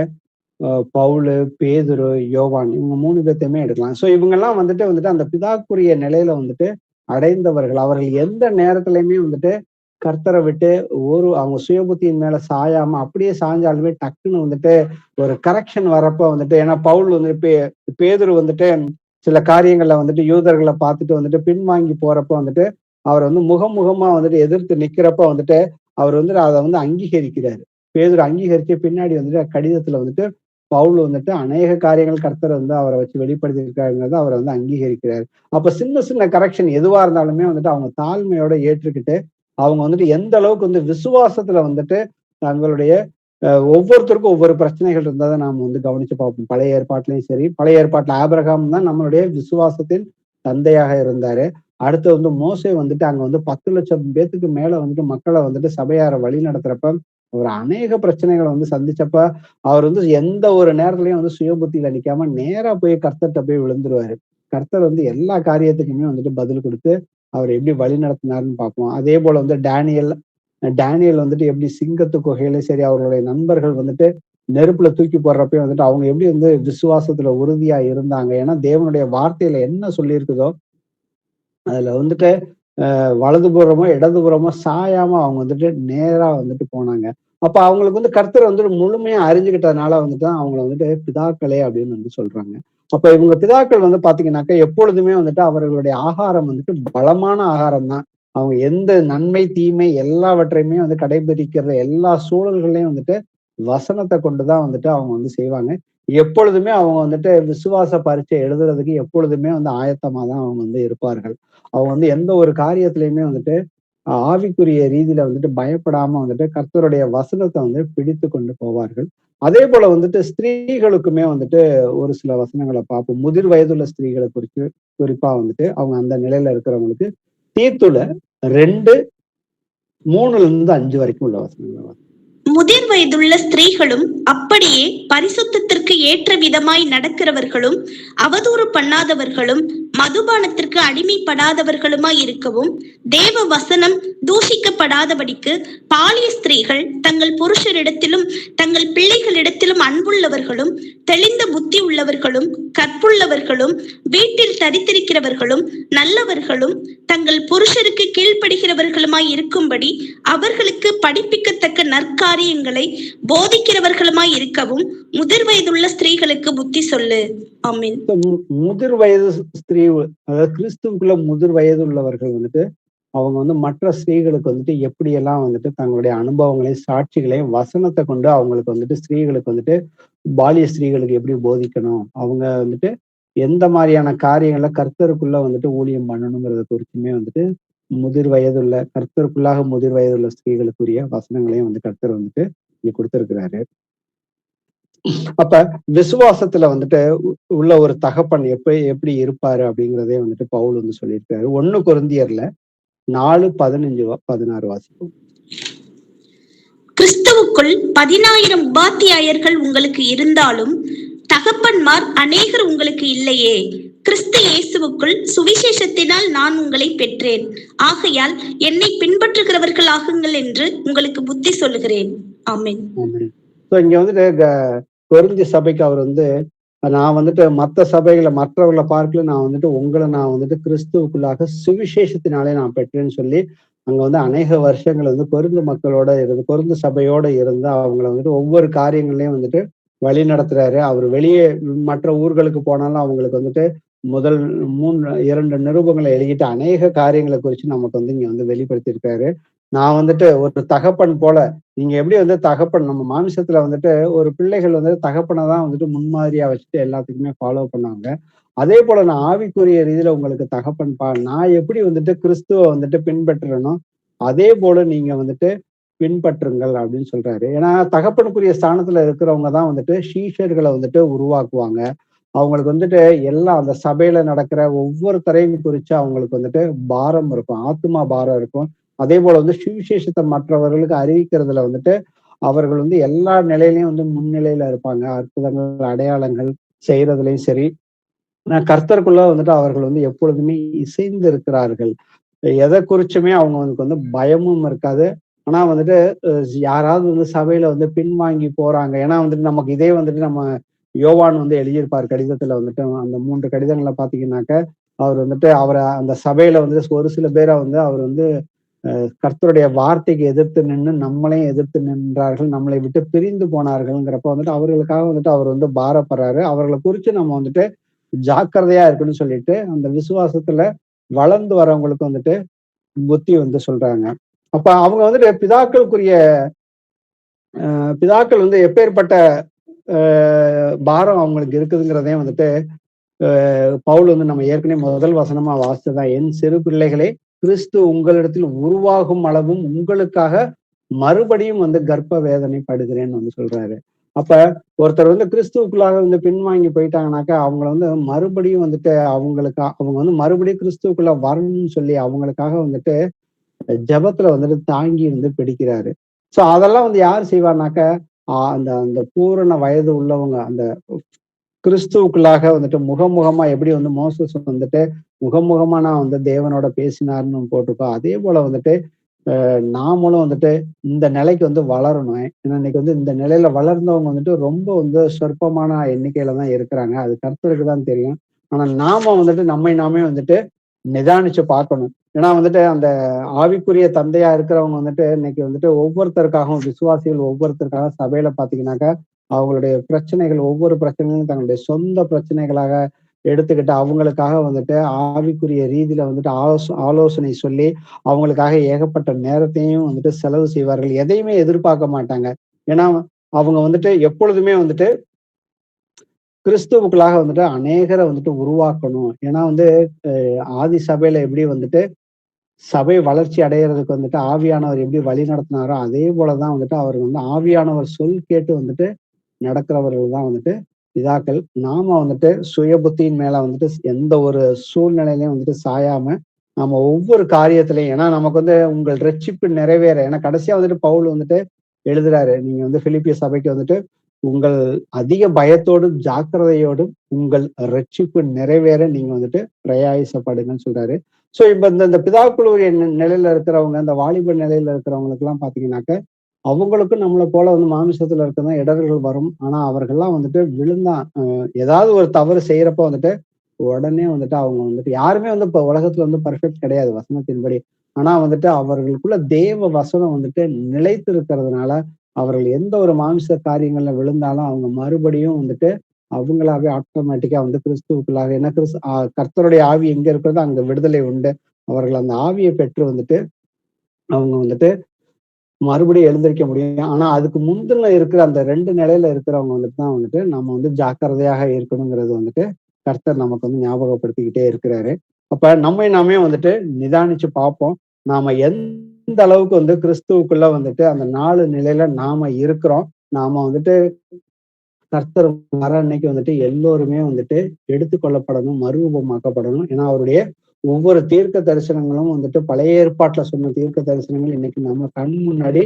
பவுலு, பேதுரு, யோவான், இவங்க 3 பேர்த்தையுமே எடுக்கலாம். சோ இவங்க எல்லாம் வந்துட்டு அந்த பிதாக்குரிய நிலையில வந்துட்டு அடைந்தவர்கள். அவர்கள் எந்த நேரத்திலயுமே வந்துட்டு கர்த்தரை விட்டு அவங்க சுயபுத்தியின் மேல சாயாம அப்படியே சாஞ்சாலுமே டக்குன்னு வந்துட்டு ஒரு கரெக்ஷன் வரப்ப வந்துட்டு, ஏன்னா பவுல் வந்துட்டு பேதுரு வந்துட்டு சில காரியங்கள்ல வந்துட்டு யூதர்களை பார்த்துட்டு வந்துட்டு பின்வாங்கி போறப்ப வந்துட்டு அவர் வந்து முகமுகமா வந்துட்டு எதிர்த்து நிக்கிறப்ப வந்துட்டு அவர் வந்துட்டு அதை வந்து அங்கீகரிக்கிறாரு. பேதுரு அங்கீகரிச்சு பின்னாடி வந்துட்டு கடிதத்துல வந்துட்டு பவுல் வந்துட்டு அநேக காரியங்கள் கர்த்தர் வந்து அவரை வச்சு வெளிப்படுத்தியிருக்காருங்கிறத அவரை வந்து அங்கீகரிக்கிறாரு. அப்ப சின்ன சின்ன கரெக்ஷன் எதுவா இருந்தாலுமே வந்துட்டு அவங்க தாழ்மையோட ஏற்றுக்கிட்டு அவங்க வந்துட்டு எந்த அளவுக்கு வந்து விசுவாசத்துல வந்துட்டு தங்களுடைய ஒவ்வொருத்தருக்கும் ஒவ்வொரு பிரச்சனைகள் இருந்ததை நாம வந்து கவனிச்சு பார்ப்போம். பழைய ஏற்பாட்டிலையும் சரி, பழைய ஏற்பாட்டுல ஆபிரகாம் தான் நம்மளுடைய விசுவாசத்தின் தந்தையாக இருந்தாரு. அடுத்து வந்து மோசே வந்துட்டு அங்க வந்து 10 லட்சம் பேத்துக்கு மேல வந்துட்டு மக்களை வந்துட்டு சபையார வழி நடத்துறப்ப அவர் அநேக பிரச்சனைகளை வந்து சந்திச்சப்ப அவர் வந்து எந்த ஒரு நேரத்துலயும் வந்து சுயபுத்தியில நிக்காம நேரா போய் கர்த்தர்கிட்ட போய் விழுந்துருவாரு. கர்த்தர் வந்து எல்லா காரியத்துக்குமே வந்துட்டு பதில் கொடுத்து அவர் எப்படி வழி நடத்தினாருன்னு பார்ப்போம். அதே போல வந்து டேனியல் வந்துட்டு எப்படி சிங்கத்து குகையில சரி, அவர்களுடைய நண்பர்கள் வந்துட்டு நெருப்புல தூக்கி போடுறப்ப வந்துட்டு அவங்க எப்படி வந்து விசுவாசத்துல உறுதியா இருந்தாங்க. ஏன்னா தேவனுடைய வார்த்தையில என்ன சொல்லியிருக்குதோ அதுல வந்துட்டு வலதுபுறமோ இடதுபுறமோ சாயாம அவங்க வந்துட்டு நேரா வந்துட்டு போனாங்க. அப்ப அவங்களுக்கு வந்து கர்த்தர் வந்துட்டு முழுமையா அறிஞ்சுக்கிட்டதுனால வந்துட்டு அவங்கள வந்துட்டு பிதாக்களே அப்படின்னு வந்து சொல்றாங்க. அப்ப இவங்க பிதாக்கள் வந்து பாத்தீங்கன்னாக்கா எப்பொழுதுமே வந்துட்டு அவர்களுடைய ஆகாரம் வந்துட்டு பலமான ஆகாரம் தான். அவங்க எந்த நன்மை தீமை எல்லாவற்றையுமே வந்து கடைபிடிக்கிற எல்லா சூழல்களையும் வந்துட்டு வசனத்தை கொண்டுதான் வந்துட்டு அவங்க வந்து செய்வாங்க. எப்பொழுதுமே அவங்க வந்துட்டு விசுவாச பரீட்சை எழுதுறதுக்கு எப்பொழுதுமே வந்து ஆயத்தமா தான் அவங்க வந்து இருப்பார்கள். அவங்க வந்து எந்த ஒரு காரியத்திலையுமே வந்துட்டு ஆவிக்குரிய ரீதியில வந்துட்டு பயப்படாம வந்துட்டு கர்த்தருடைய வசனத்தை வந்து பிடித்து கொண்டு போவார்கள். அதே போல வந்துட்டு ஸ்திரீகளுக்குமே வந்துட்டு ஒரு சில வசனங்களை பார்ப்போம். முதிர் வயதுள்ள ஸ்திரீகளை குறிப்பா வந்துட்டு அவங்க அந்த நிலையில இருக்கிறவங்களுக்கு தீத்துல 2:3-5 வரைக்கும் உள்ள வசனங்கள். முதிர் வயதுள்ள ஸ்திரீகளும் அப்படியே பரிசுத்தத்திற்கு ஏற்ற விதமாய் நடக்கிறவர்களும் அவதூறு பண்ணாதவர்களும் மதுபானத்திற்கு அடிமைப்படாதவர்களுமாய் இருக்கவும், தேவ வசனம் தூஷிக்கப்படாதபடிக்கு பாலிய ஸ்திரீகள் தங்கள் புருஷரிடத்திலும் தங்கள் பிள்ளைகளிடத்திலும் அன்புள்ளவர்களும், தெளிந்த புத்தி உள்ளவர்களும், கற்புள்ளவர்களும், வீட்டில் தரித்திருக்கிறவர்களும், நல்லவர்களும், தங்கள் புருஷருக்கு கீழ்ப்படுகிறவர்களுமாய் இருக்கும்படி அவர்களுக்கு படிப்பிக்கத்தக்க நற்காரியங்களை போதிக்கிறவர்களுமாய் இருக்கவும் முதிர் வயதுள்ள ஸ்திரீகளுக்கு புத்தி சொல்லு. ஆமென். முதிர் வயது ஸ்திரீ, அதாவது கிறிஸ்துவுக்குள்ள முதிர் வயது உள்ளவர்கள் வந்துட்டு அவங்க வந்து மற்ற ஸ்திரீகளுக்கு வந்துட்டு எப்படியெல்லாம் வந்துட்டு தங்களுடைய அனுபவங்களையும் சாட்சிகளையும் வசனத்தை கொண்டு அவங்களுக்கு வந்துட்டு ஸ்திரீகளுக்கு வந்துட்டு பாலிய ஸ்திரீகளுக்கு எப்படி போதிக்கணும், அவங்க வந்துட்டு எந்த மாதிரியான காரியங்களை கர்த்தருக்குள்ள வந்துட்டு ஊழியம் பண்ணணுங்கிறத குறிச்சுமே வந்துட்டு முதிர் வயதுள்ள கர்த்தருக்குள்ளாக முதிர் வயதுள்ள ஸ்திரீகளுக்குரிய வசனங்களையும் வந்து கர்த்தர் வந்துட்டு இங்க கொடுத்திருக்கிறாரு. அப்ப விசுவாசத்துல வந்துட்டு உள்ள ஒரு தகப்பன் எப்படி இருப்பாரு அப்படிங்கிறதே வந்துட்டு பவுல் வந்து சொல்லியிருக்காரு. 1 கொரிந்தியர்ல 4:15-16 வாசிப்போம். கிறிஸ்துவுக்குள் 10,000 உபாத்தியாயர்கள் உங்களுக்கு இருந்தாலும் தகப்பன்மார் அநேகர் உங்களுக்கு இல்லையே. கிறிஸ்து இயேசுவுக்குள் சுவிசேஷத்தினால் நான் உங்களை பெற்றேன். ஆகையால் என்னை பின்பற்றுகிறவர்கள் ஆகுங்கள் என்று உங்களுக்கு புத்தி சொல்லுகிறேன். ஆமென். இங்க வந்துட்டு கொரிந்தி சபைக்கு அவர் வந்து, நான் வந்துட்டு மற்ற சபைகளை மற்றவர்களை பார்க்கல, நான் வந்துட்டு உங்களை நான் வந்துட்டு கிறிஸ்துவுக்குள்ளாக சுவிசேஷத்தினாலே நான் பெற்றேன்னு சொல்லி அங்க வந்து அநேக வருஷங்கள் வந்து கொரிந்து மக்களோட இருந்து கொரிந்து சபையோட இருந்து அவங்களை வந்துட்டு ஒவ்வொரு காரியங்களையும் வந்துட்டு வழி நடத்துறாரு. அவர் வெளியே மற்ற ஊர்களுக்கு போனாலும் அவங்களுக்கு வந்துட்டு முதல் 2 நிருபங்களை எழுதிட்டு அநேக காரியங்களை குறித்து நமக்கு வந்து இங்க வந்து வெளிப்படுத்தியிருக்காரு. நான் வந்துட்டு ஒரு தகப்பன் போல, நீங்க எப்படி வந்து தகப்பன் நம்ம மாமிசத்துல வந்துட்டு ஒரு பிள்ளைகள் வந்து தகப்பனை தான் வந்துட்டு முன்மாதிரியா வச்சுட்டு எல்லாத்துக்குமே ஃபாலோ பண்ணாங்க. அதே போல நான் ஆவிக்குரிய ரீதியில உங்களுக்கு தகப்பன் நான் எப்படி வந்துட்டு கிறிஸ்துவ வந்துட்டு பின்பற்றணும், அதே போல நீங்க வந்துட்டு பின்பற்றுங்கள் அப்படின்னு சொல்றாரு. ஏன்னா தகப்பனுக்குரிய ஸ்தானத்துல இருக்கிறவங்க தான் வந்துட்டு சீஷர்களை வந்துட்டு உருவாக்குவாங்க. அவங்களுக்கு வந்துட்டு எல்லாம் அந்த சபையில நடக்கிற ஒவ்வொருத்தரையும் குறிச்சு அவங்களுக்கு வந்துட்டு பாரம் இருக்கும், ஆத்மா பாரம் இருக்கும். அதே போல வந்து சுவிசேஷத்தை மற்றவர்களுக்கு அறிவிக்கிறதுல வந்துட்டு அவர்கள் வந்து எல்லா நிலையிலையும் வந்து முன்னிலையில இருப்பாங்க. அற்புதங்கள் அடையாளங்கள் செய்யறதுலயும் சரி, கர்த்தருக்குள்ள வந்துட்டு அவர்கள் வந்து எப்பொழுதுமே இசைந்து இருக்கிறார்கள். எதை குறிச்சுமே அவங்களுக்கு வந்து பயமும் இருக்காது. ஆனா வந்துட்டு யாராவது வந்து சபையில வந்து பின்வாங்கி போறாங்க, ஏன்னா வந்துட்டு நமக்கு இதே வந்துட்டு நம்ம யோவான் வந்து எழுதியிருப்பார் கடிதத்துல வந்துட்டு, அந்த 3 கடிதங்களை பாத்தீங்கன்னாக்க அவர் வந்துட்டு அவரை அந்த சபையில வந்து ஒரு சில பேரை வந்து அவர் வந்து கர்த்தருடைய வார்த்தைக்கு எதிர்த்து நின்று நம்மளையும் எதிர்த்து நின்றார்கள், நம்மளை விட்டு பிரிந்து போனார்கள்ங்கிறப்ப வந்துட்டு அவர்களுக்காக வந்துட்டு அவர் வந்து பாரப்படுறாரு. அவர்களை குறிச்சு நம்ம வந்துட்டு ஜாக்கிரதையா இருக்குன்னு சொல்லிட்டு அந்த விசுவாசத்துல வளர்ந்து வரவங்களுக்கு வந்துட்டு புத்தி வந்து சொல்றாங்க. அப்ப அவங்க வந்துட்டு பிதாக்கள் வந்து எப்பேற்பட்ட பாரம் அவங்களுக்கு இருக்குதுங்கிறதையும் வந்துட்டு பவுல் வந்து நம்ம ஏற்கனவே முதல் வசனமா வாசிச்சதான், என் சிறு பிள்ளைகளே கிறிஸ்து உங்களிடத்தில் உருவாகும் அளவும் உங்களுக்காக மறுபடியும் வந்து கர்ப்ப வேதனை படுகிறேன்னு வந்து சொல்றாரு. அப்ப ஒருத்தர் வந்து கிறிஸ்துவுக்குள்ளாக வந்து பின்வாங்கி போயிட்டாங்கன்னாக்கா அவங்கள வந்து மறுபடியும் வந்துட்டு அவங்க வந்து மறுபடியும் கிறிஸ்துவுக்குள்ள வரணும்னு சொல்லி அவங்களுக்காக வந்துட்டு ஜபத்துல வந்துட்டு தாங்கி வந்து பிடிக்கிறாரு. சோ அதெல்லாம் வந்து யார் செய்வார்னாக்க அந்த அந்த பூரண வயது உள்ளவங்க, அந்த கிறிஸ்துவுக்குள்ளாக வந்துட்டு முகமுகமா எப்படி வந்து மோசஸ் வந்துட்டு முகமுகமா நான் வந்து தேவனோட பேசினார்னு போட்டிருக்கோம், அதே போல வந்துட்டு நாமளும் வந்துட்டு இந்த நிலைக்கு வந்து வளரணும். ஏன்னா இன்னைக்கு வந்து இந்த நிலையில வளர்ந்தவங்க வந்துட்டு ரொம்ப வந்து சொற்பமான எண்ணிக்கையில தான் இருக்கிறாங்க. அது கர்த்தருக்கு தான் தெரியும். ஆனா நாம வந்துட்டு நாமே வந்துட்டு நிதானிச்சு பார்க்கணும். ஏன்னா வந்துட்டு அந்த ஆவிக்குரிய தந்தையா இருக்கிறவங்க வந்துட்டு இன்னைக்கு வந்துட்டு ஒவ்வொருத்தருக்காகவும் விசுவாசிகள் ஒவ்வொருத்தருக்காக சபையில பாத்தீங்கன்னாக்கா அவங்களுடைய பிரச்சனைகள் ஒவ்வொரு பிரச்சனைகளும் தங்களுடைய சொந்த பிரச்சனைகளாக எடுத்துக்கிட்டு அவங்களுக்காக வந்துட்டு ஆவிக்குரிய ரீதியில வந்துட்டு ஆலோசனை சொல்லி அவங்களுக்காக ஏகப்பட்ட நேரத்தையும் வந்துட்டு செலவு செய்வார்கள். எதையுமே எதிர்பார்க்க மாட்டாங்க. ஏன்னா அவங்க வந்துட்டு எப்பொழுதுமே வந்துட்டு கிறிஸ்துவுக்குள்ளாக வந்துட்டு அநேகரை வந்துட்டு உருவாக்கணும். ஏன்னா வந்து ஆதி சபையில எப்படி வந்துட்டு சபை வளர்ச்சி அடைகிறதுக்கு வந்துட்டு ஆவியானவர் எப்படி வழி நடத்தினாரோ அதே போலதான் வந்துட்டு அவர் வந்து ஆவியானவர் சொல் கேட்டு வந்துட்டு நடக்கிறவர்கள் தான் வந்துட்டு பிதாக்கள். நாம வந்துட்டு சுய புத்தியின் மேல வந்துட்டு எந்த ஒரு சூழ்நிலையிலையும் வந்துட்டு சாயாம நம்ம ஒவ்வொரு காரியத்திலையும், ஏன்னா நமக்கு வந்து உங்கள் ரட்சிப்பு நிறைவேற, ஏன்னா கடைசியா வந்துட்டு பவுல் வந்துட்டு எழுதுறாரு, நீங்க வந்து பிலிப்பிய சபைக்கு வந்துட்டு உங்கள் அதிக பயத்தோடும் ஜாக்கிரதையோடும் உங்கள் ரட்சிப்பு நிறைவேற நீங்க வந்துட்டு பிரயாசப்படுங்கன்னு சொல்றாரு. சோ இப்ப இந்த பிதாக்குழுவுடைய நிலையில இருக்கிறவங்க, இந்த வாலிப நிலையில இருக்கிறவங்களுக்கு எல்லாம் பாத்தீங்கன்னாக்க, அவங்களுக்கும் நம்மளை போல வந்து மாமிசத்துல இருக்கதான் இடர்கள் வரும். ஆனா அவர்கள்லாம் வந்துட்டு விழுந்தா ஏதாவது ஒரு தவறு செய்யறப்ப வந்துட்டு உடனே வந்துட்டு அவங்க வந்துட்டு யாருமே வந்து இப்ப உலகத்துல வந்து பர்ஃபெக்ட் கிடையாது வசனத்தின்படி. ஆனா வந்துட்டு அவர்களுக்குள்ள தேவ வசனம் வந்துட்டு நிலைத்து இருக்கிறதுனால அவர்கள் எந்த ஒரு மாமிச காரியங்கள்ல விழுந்தாலும் அவங்க மறுபடியும் வந்துட்டு அவங்களாவே ஆட்டோமேட்டிக்கா வந்து கிறிஸ்துவுக்குள்ளாக ஏன்னா கர்த்தருடைய ஆவி எங்க இருக்கிறதோ அங்க விடுதலை உண்டு. அவர்கள் அந்த ஆவியை பெற்று வந்துட்டு அவங்க வந்துட்டு மறுபடியும் எழுந்திருக்க முடியும். ஆனா அதுக்கு முந்தின இருக்கிற அந்த 2 நிலையில இருக்கிறவங்க வந்துட்டு தான் வந்துட்டு நம்ம வந்து ஜாக்கிரதையாக இருக்கணுங்கிறது வந்துட்டு கர்த்தர் நமக்கு வந்து ஞாபகப்படுத்திக்கிட்டே இருக்கிறாரு. அப்ப நம்மை நாமே வந்துட்டு நிதானிச்சு பார்ப்போம். நாம எந்த அளவுக்கு வந்து கிறிஸ்துவுக்குள்ள வந்துட்டு அந்த 4 நிலையில நாம இருக்கிறோம். நாம வந்துட்டு கர்த்தர் வர அன்னைக்கு வந்துட்டு எல்லோருமே வந்துட்டு எடுத்துக்கொள்ளப்படணும், மறுரூபமாக்கப்படணும். ஏன்னா அவருடைய ஒவ்வொரு தீர்க்க தரிசனங்களும் வந்துட்டு பழைய ஏற்பாட்டுல சொன்ன தீர்க்க தரிசனங்கள் இன்னைக்கு நம்ம கண் முன்னாடி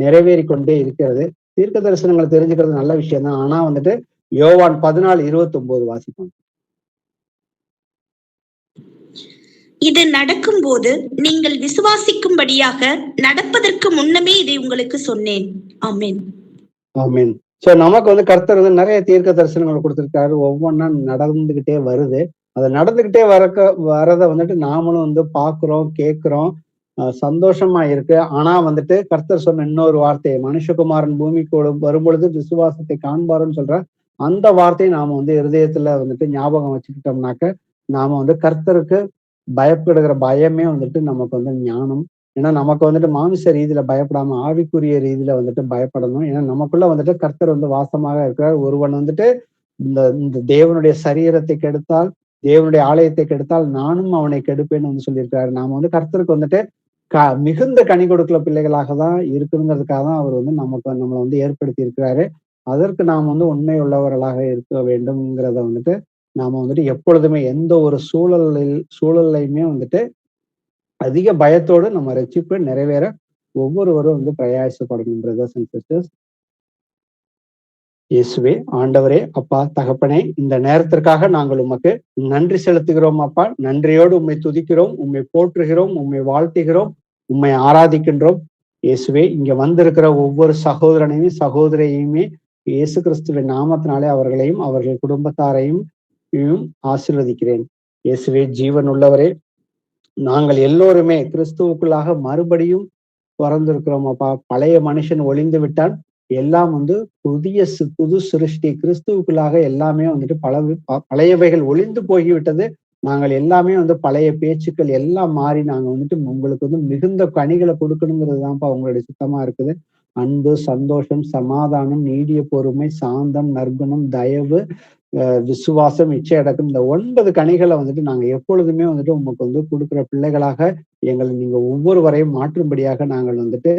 நிறைவேறி கொண்டே இருக்கிறது. தீர்க்க தரிசனங்களை தெரிஞ்சுக்கிறது நல்ல விஷயம் தான். ஆனா வந்துட்டு யோவான் 14:29 வாசிப்போம். இது நடக்கும்போது நீங்கள் விசுவாசிக்கும்படியாக நடப்பதற்கு முன்னமே இதை உங்களுக்கு சொன்னேன். ஆமென். ஆமென். சோ நமக்கு வந்து கர்த்தர் வந்து நிறைய தீர்க்க தரிசனங்கள் கொடுத்திருக்காரு. ஒவ்வொன்றா நடந்துகிட்டே வருது. அது நடந்துகிட்டே வரத வந்துட்டு நாமளும் வந்து பார்க்கிறோம், கேட்கிறோம். சந்தோஷமா இருக்கு. ஆனா வந்துட்டு கர்த்தர் சொன்ன இன்னொரு வார்த்தை, மனுஷகுமாரன் பூமிக்கு வரும்பொழுது விசுவாசத்தை காண்பாருன்னு சொல்ற அந்த வார்த்தையை நாம வந்து இருதயத்துல வந்துட்டு ஞாபகம் வச்சுக்கிட்டோம்னாக்க, நாம வந்து கர்த்தருக்கு பயப்படுகிற பயமே வந்துட்டு நமக்கு வந்து ஞானம். ஏன்னா நமக்கு வந்துட்டு மாமிச ரீதியில பயப்படாம ஆவிக்குரிய ரீதியில வந்துட்டு பயப்படணும். ஏன்னா நமக்குள்ள வந்துட்டு கர்த்தர் வந்து வாசமாக இருக்கிறார். ஒருவன் வந்துட்டு இந்த இந்த தேவனுடைய சரீரத்தை கெடுத்தால், தேவனுடைய ஆலயத்தை கெடுத்தால் நானும் அவனை கெடுப்பேன்னு வந்து சொல்லியிருக்காரு. நாம வந்து கர்த்தருக்கு வந்துட்டு மிகுந்த கனி கொடுக்கல பிள்ளைகளாக தான் இருக்கணுங்கிறதுக்காக தான் அவர் வந்து நம்மளை வந்து ஏற்படுத்தி இருக்கிறாரு. அதற்கு நாம் வந்து உண்மை உள்ளவர்களாக இருக்க வேண்டும்ங்கிறத வந்துட்டு நாம வந்துட்டு எப்பொழுதுமே எந்த ஒரு சூழல்லையுமே வந்துட்டு அதிக பயத்தோடு நம்ம ரட்சிப்பு நிறைவேற ஒவ்வொருவரும் வந்து பிரயாசப்படணும் பிரதர்ஸ் அண்ட் சிஸ்டர்ஸ். இயேசுவே, ஆண்டவரே, அப்பா, தகப்பனே, இந்த நேரத்திற்காக நாங்கள் உமக்கு நன்றி செலுத்துகிறோம் அப்பா. நன்றியோடு உம்மை துதிக்கிறோம், உம்மை போற்றுகிறோம், உம்மை வாழ்த்துகிறோம், உம்மை ஆராதிக்கின்றோம். இயேசுவே, இங்க வந்திருக்கிற ஒவ்வொரு சகோதரனையும் சகோதரியையுமே இயேசு கிறிஸ்துவின் நாமத்தினாலே அவர்களையும் அவர்கள் குடும்பத்தாரையும் ஆசீர்வதிக்கிறேன். இயேசுவே, ஜீவன் உள்ளவரே, நாங்கள் எல்லோருமே கிறிஸ்துவுக்குள்ளாக மறுபடியும் பிறந்திருக்கிறோம் அப்பா. பழைய மனுஷன் ஒளிந்து விட்டான், எல்லாம் வந்து புது சிருஷ்டி. கிறிஸ்துவுக்குள்ளாக எல்லாமே வந்துட்டு பழையவைகள் ஒளிந்து போய்விட்டது. நாங்கள் எல்லாமே வந்து பழைய பேச்சுக்கள் எல்லாம் மாறி நாங்க வந்துட்டு உங்களுக்கு வந்து மிகுந்த கனிகளை கொடுக்கணுங்கிறது தான்ப்பா உங்களுடைய சுத்தமா இருக்குது. அன்பு, சந்தோஷம், சமாதானம், நீடிய பொறுமை, சாந்தம், நற்குணம், தயவு, விசுவாசம், இச்சையடக்கம், இந்த 9 கனிகளை வந்துட்டு நாங்க எப்பொழுதுமே வந்துட்டு உங்களுக்கு வந்து கொடுக்குற பிள்ளைகளாக எங்களை நீங்க ஒவ்வொருவரையும் மாற்றும்படியாக நாங்கள் வந்துட்டு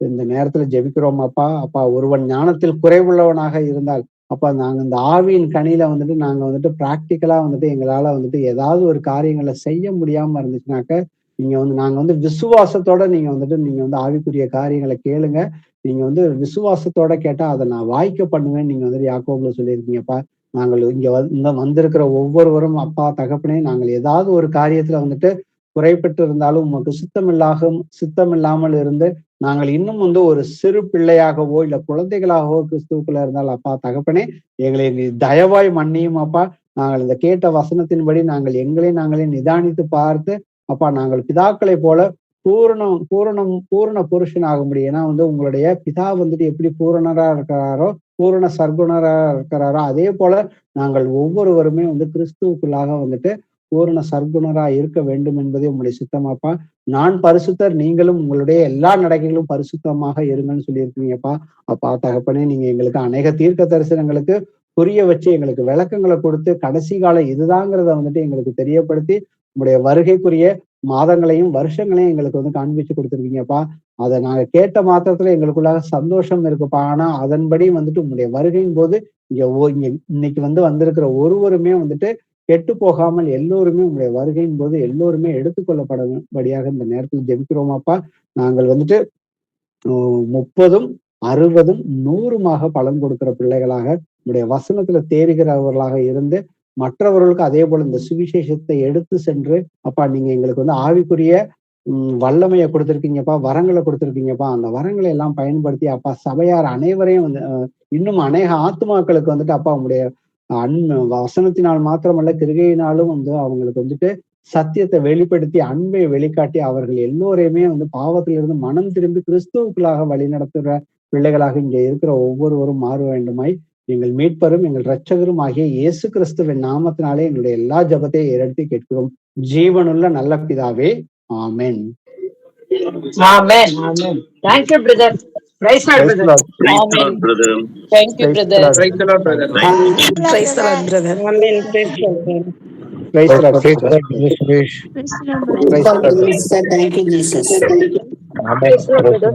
இந்த நேரத்துல ஜெபிக்கிறோம் அப்பா. அப்பா, ஒருவன் ஞானத்தில் குறைவுள்ளவனாக இருந்தால் அப்பா, நாங்க இந்த ஆவியின் கனியில வந்துட்டு நாங்க வந்துட்டு பிராக்டிக்கலா வந்துட்டு எங்களால வந்துட்டு ஏதாவது ஒரு காரியங்களை செய்ய முடியாம இருந்துச்சுனாக்க, நீங்க வந்து நாங்க வந்து விசுவாசத்தோட நீங்க வந்து ஆவிக்குரிய காரியங்களை கேளுங்க. நீங்க வந்து விசுவாசத்தோட கேட்டா அதை நான் வாய்க்க பண்ணுவேன் நீங்க வந்துட்டு யாக்கோபுல சொல்லியிருக்கீங்கப்பா. நாங்கள் இங்க வந்திருக்கிற ஒவ்வொருவரும் அப்பா, தகப்பனே, நாங்கள் ஏதாவது ஒரு காரியத்துல வந்துட்டு குறைபட்டு இருந்தாலும் உமக்கு சித்தமில்லாமல் இருந்து நாங்கள் இன்னும் வந்து ஒரு சிறு பிள்ளையாகவோ இல்ல குழந்தைகளாகவோ கிறிஸ்துவுக்குள்ள இருந்தால் அப்பா, தகப்பனே, எங்களை நீ தயவாய் மன்னியும் அப்பா. நாங்கள் இந்த கேட்ட வசனத்தின்படி நாங்களே நிதானித்து பார்த்து அப்பா, நாங்கள் பிதாக்களை போல பூரண புருஷன் ஆக முடியும். ஏன்னா வந்து உங்களுடைய பிதா வந்துட்டு எப்படி பூரணரா இருக்கிறாரோ, பூரண சர்க்குணரா இருக்கிறாரோ, அதே போல நாங்கள் ஒவ்வொருவருமே வந்து கிறிஸ்துவுக்குள்ளாக வந்துட்டு பூரண சர்க்குணரா இருக்க வேண்டும் என்பதே உங்களுடைய சித்தமாப்பா. நான் பரிசுத்தர், நீங்களும் உங்களுடைய எல்லா நடக்கைகளும் பரிசுத்தமாக இருங்கன்னு சொல்லியிருக்கீங்கப்பா. அப்பா, தகப்பனே, நீங்க எங்களுக்கு அநேக தீர்க்க தரிசனங்களுக்கு புரிய வச்சு எங்களுக்கு விளக்கங்களை கொடுத்து கடைசி காலம் இதுதாங்கிறத வந்துட்டு எங்களுக்கு தெரியப்படுத்தி உங்களுடைய வருகைக்குரிய மாதங்களையும் வருஷங்களையும் எங்களுக்கு வந்து காண்பிச்சு கொடுத்துருக்கீங்கப்பா. அதை நாங்க கேட்ட மாத்திரத்துல எங்களுக்குள்ளாக சந்தோஷம் இருக்குப்பா. ஆனா அதன்படி வந்துட்டு உங்களுடைய வருகையின் போது இங்க இன்னைக்கு வந்திருக்கிற ஒருவருமே வந்துட்டு கெட்டு போகாமல் எல்லோருமே உங்களுடைய வருகையின் போது எல்லோருமே எடுத்துக்கொள்ளப்படும்படியாக இந்த நேரத்தில் ஜெபிக்கிறோமாப்பா. நாங்கள் வந்துட்டு 30 60 100 பலன் கொடுக்கிற பிள்ளைகளாக உங்களுடைய வசனத்துல தேறுகிறவர்களாக இருந்து மற்றவர்களுக்கு அதே போல இந்த சுவிசேஷத்தை எடுத்து சென்று அப்பா நீங்க எங்களுக்கு வந்து ஆவிக்குரிய வல்லமையை கொடுத்துருக்கீங்கப்பா, வரங்களை கொடுத்துருக்கீங்கப்பா. அந்த வரங்களை எல்லாம் பயன்படுத்தி அப்பா சபையார் அனைவரையும் வந்து இன்னும் அநேக ஆத்துமாக்களுக்கு வந்துட்டு அப்பா உங்களுடைய வசனத்தினால் மாத்திரமல்ல கிருகையினாலும் வந்து அவங்களுக்கு வந்துட்டு சத்தியத்தை வெளிப்படுத்தி அன்பை வெளிக்காட்டி அவர்கள் எல்லோரையுமே வந்து பாவத்திலிருந்து மனம் திரும்பி கிறிஸ்துவுக்குள்ளாக வழி நடத்துகிற பிள்ளைகளாக இங்கே இருக்கிற ஒவ்வொருவரும் மாற வேண்டுமாய் எங்கள் மீட்பரும் எங்கள் இரட்சகரும் ஆகிய இயேசு கிறிஸ்துவின் நாமத்தினாலே எங்களுடைய எல்லா ஜபத்தையும் எடுத்து கேட்கிறோம். ஜீவனுள்ள நல்ல பிதாவே, ஆமென். Amen. Amen. Thank you, brother. Praise God, Praise the brother. Lord. Praise the Amen. Lord, brother. Thank you, Praise the brother. Lord. Praise the Lord, brother. Praise the Lord, brother. Amen. Praise God. Praise the Lord, Praise sister. God, Brother Suresh. Praise the Lord, Praise brother. the Lord. Thank you, Jesus. Amen. Praise God, Praise brother.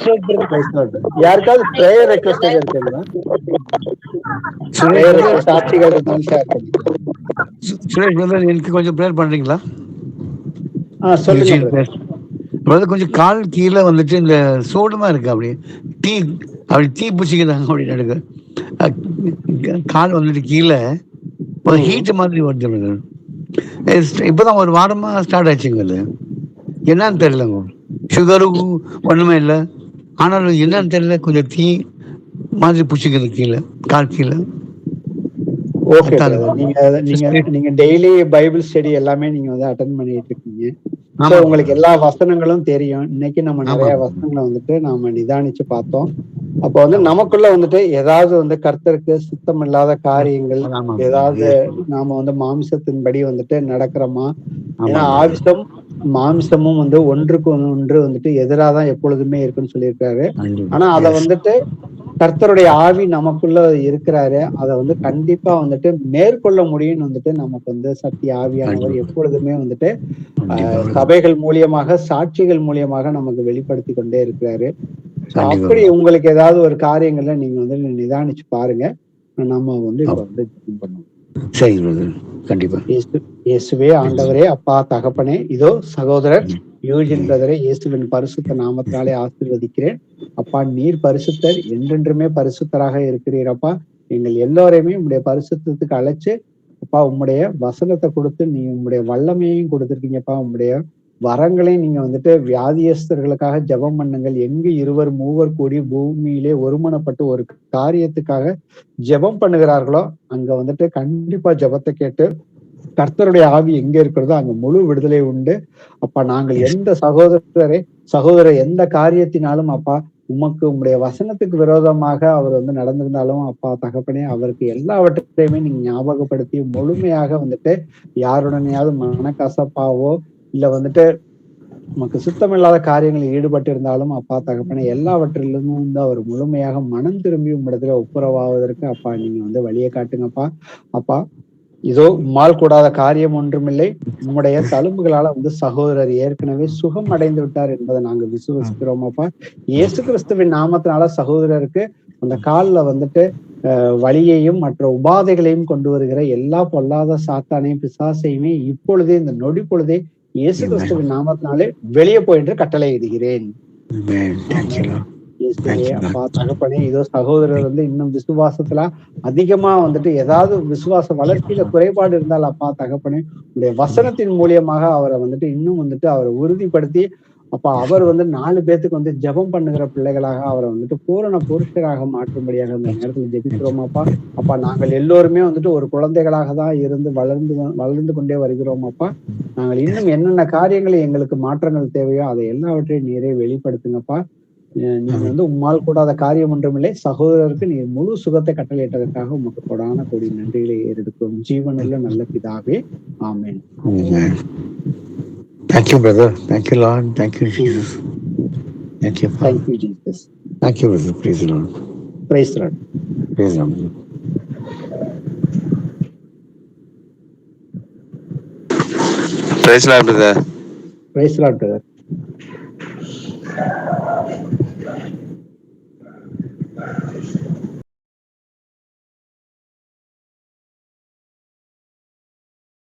God, brother. Praise the Lord. யாருக்காவது பிரேயர் ரெக்வெஸ்ட் இருக்குங்களா? சுரேஷ் பிரேயர் brother, ரெக்வெஸ்ட் சாட்சிகள் இருந்தாலும் ஷேர் பண்ணிக்கலாம். சுரேஷ் brother, எனக்கு கொஞ்சம் ப்ரேயர் பண்றீங்களா? சொல்லுங்க யூஜின் பிரதர். brother, கொஞ்சம் கால் கீழே வந்துட்டு இந்த சோடுமா இருக்கு, அப்படி தீ பிடிச்சிக்கிறாங்க அப்படி நடக்கு. கால் வந்துட்டு கீழே ஒரு ஹீட் மாதிரி வருது brother. இப்பதான் ஒரு வாரமா ஸ்டார்ட் ஆச்சுங்க. அது என்னன்னு தெரியலங்க. சுகரும் ஒண்ணுமே இல்லை, ஆனாலும் என்னன்னு தெரியல, கொஞ்சம் தீ மாதிரி பிடிச்சிக்கிறது கீழே, கால் கீழே. Okay brother. நீங்க டெய்லி பைபிள் ஸ்டடி எல்லாமே நீங்க வந்து அட்டெண்ட் பண்ணிட்டு இருக்கீங்க. சோ உங்களுக்கு எல்லா வசனங்களும் தெரியும். இன்னைக்கு நம்ம நிறைய வசனங்களை வந்துட்டு நாம நிதானிச்சு பார்த்தோம். அப்ப வந்து நமக்குள்ள வந்துட்டு ஏதாவது வந்து கர்த்தருக்கு சுத்தம் இல்லாத காரியங்கள் ஏதாவது நாம வந்து மாம்சத்தின்படி வந்துட்டு நடக்கிறோமா? ஏன்னா மாம்சமும் வந்து ஒன்றுக்கு ஒன்று வந்துட்டு எதிராதான் எப்பொழுதுமே இருக்குன்னு சொல்லியிருக்காரு. ஆனா அத வந்துட்டு கர்த்தருடைய ஆவி நமக்குள்ள இருக்கிறாரு. அதை வந்து கண்டிப்பா வந்துட்டு மேற்கொள்ள முடியும்னு வந்துட்டு நமக்கு வந்து சத்திய ஆவியானவர் எப்பொழுதுமே வந்துட்டு சபைகள் மூலியமாக சாட்சிகள் மூலியமாக நமக்கு வெளிப்படுத்தி கொண்டே இருக்கிறாரு. அப்படி உங்களுக்கு ஏதாவது ஒரு காரியங்கள்ல நீங்க வந்து நிதானிச்சு பாருங்க. நம்ம வந்து இப்ப வந்து பண்ணுவோம். கண்டிப்பா. இயேசுவே ஆண்டவரே, அப்பா தகப்பனே, இதோ சகோதரர் யூஜின் பிரதரை இயேசுவின் பரிசுத்த நாமத்தினாலே ஆசீர்வதிக்கிறேன். அப்பா நீர் பரிசுத்தர், என்றென்றுமே பரிசுத்தராக இருக்கிறீரப்பா. எங்கள் எல்லோரையுமே உங்களுடைய பரிசுத்தத்துக்கு அழைச்சு அப்பா உம்முடைய வசனத்தை கொடுத்து நீ உங்களுடைய வல்லமையையும் கொடுத்துருக்கீங்கப்பா. உங்களுடைய வரங்களையும் நீங்க வந்துட்டு வியாதியஸ்தர்களுக்காக ஜெபம் பண்ணுங்கள். எங்கு 2 3 கூடி பூமியிலே ஒருமனப்பட்டு ஒரு காரியத்துக்காக ஜெபம் பண்ணுகிறார்களோ அங்க வந்துட்டு கண்டிப்பா ஜெபத்தை கேட்டு கர்த்தருடைய ஆவி எங்க இருக்கிறதோ அங்க முழு விடுதலை உண்டு. அப்பா நாங்கள் எந்த சகோதரர் எந்த காரியத்தினாலும் அப்பா உமக்கு உங்களுடைய வசனத்துக்கு விரோதமாக அவர் வந்து நடந்திருந்தாலும் அப்பா தகப்பனே அவருக்கு எல்லாவற்றையுமே நீங்க ஞாபகப்படுத்தி முழுமையாக வந்துட்டு யாருடனையாவது மனக்கசப்பாவோ இல்ல வந்துட்டு நமக்கு சுத்தமில்லாத காரியங்களில் ஈடுபட்டு இருந்தாலும் அப்பா தகப்பனே எல்லாவற்றிலும் வந்து அவர் முழுமையாக மனம் திரும்பி உம்மிடத்துல ஒப்புரவாவதற்கு அப்பா நீங்க வந்து வழியை காட்டுங்கப்பா. அப்பா இதோ உம்மால் கூடாத காரியம் ஒன்றுமில்லை. உம்முடைய தழும்புகளால வந்து சகோதரர் ஏற்கனவே சுகம் அடைந்து விட்டார் என்பதை நாங்க விசுவசிக்கிறோம் அப்பா. இயேசு கிறிஸ்துவின் நாமத்தினால சகோதரருக்கு அந்த காலில் வந்துட்டு வலியையும் மற்ற உபாதைகளையும் கொண்டு வருகிற எல்லா பொல்லாத சாத்தானையும் பிசாசையுமே இப்பொழுதே இந்த நொடி பொழுதே இயேசு கிறிஸ்துவின் நாமத்தினாலே வெளியே போயின்று கட்டளை இடுகிறேன். அப்பா தகப்பனே இதோ சகோதரர் வந்து இன்னும் விசுவாசத்துல அதிகமா வந்துட்டு ஏதாவது விசுவாச வளர்ச்சியில குறைபாடு இருந்தால் அப்பா தகப்பனே உடைய வசனத்தின் மூலியமாக அவரை வந்துட்டு இன்னும் வந்துட்டு அவரை உறுதிப்படுத்தி அப்பா அவர் வந்து 4 பேத்துக்கு வந்து ஜெபம் பண்ணுகிற பிள்ளைகளாக அவரை வந்துட்டு பூரண புருஷராக மாற்றும்படியாக அந்த நேரத்துல ஜெபிக்கிறோம் அப்பா. அப்பா நாங்கள் எல்லோருமே வந்துட்டு ஒரு குழந்தைகளாக தான் இருந்து வளர்ந்து கொண்டே வருகிறோம் அப்பா. நாங்கள் இன்னும் என்னென்ன காரியங்களை எங்களுக்கு மாற்றங்கள் தேவையோ அதை எல்லாவற்றையும் நீரே வெளிப்படுத்துங்கப்பா. நீங்க வந்து உம்மால் கூடாத காரியம் ஒன்றுமில்லை. சகோதரருக்கு நீ முழு சுகத்தை கட்டளையிட்டதற்காக உமக்கு கொடான கொடி நன்றிகளை ஏறெடுக்கும் ஜீவனுள்ள நல்ல பிதாவே, ஆமென். Thank you, brother. Thank you, Lord. Thank you, Jesus. Thank you, Father. Thank you, Jesus. Thank you, brother. Praise the Lord. Praise the Lord. Praise the Lord. Praise the Lord, brother. Praise the Lord, brother.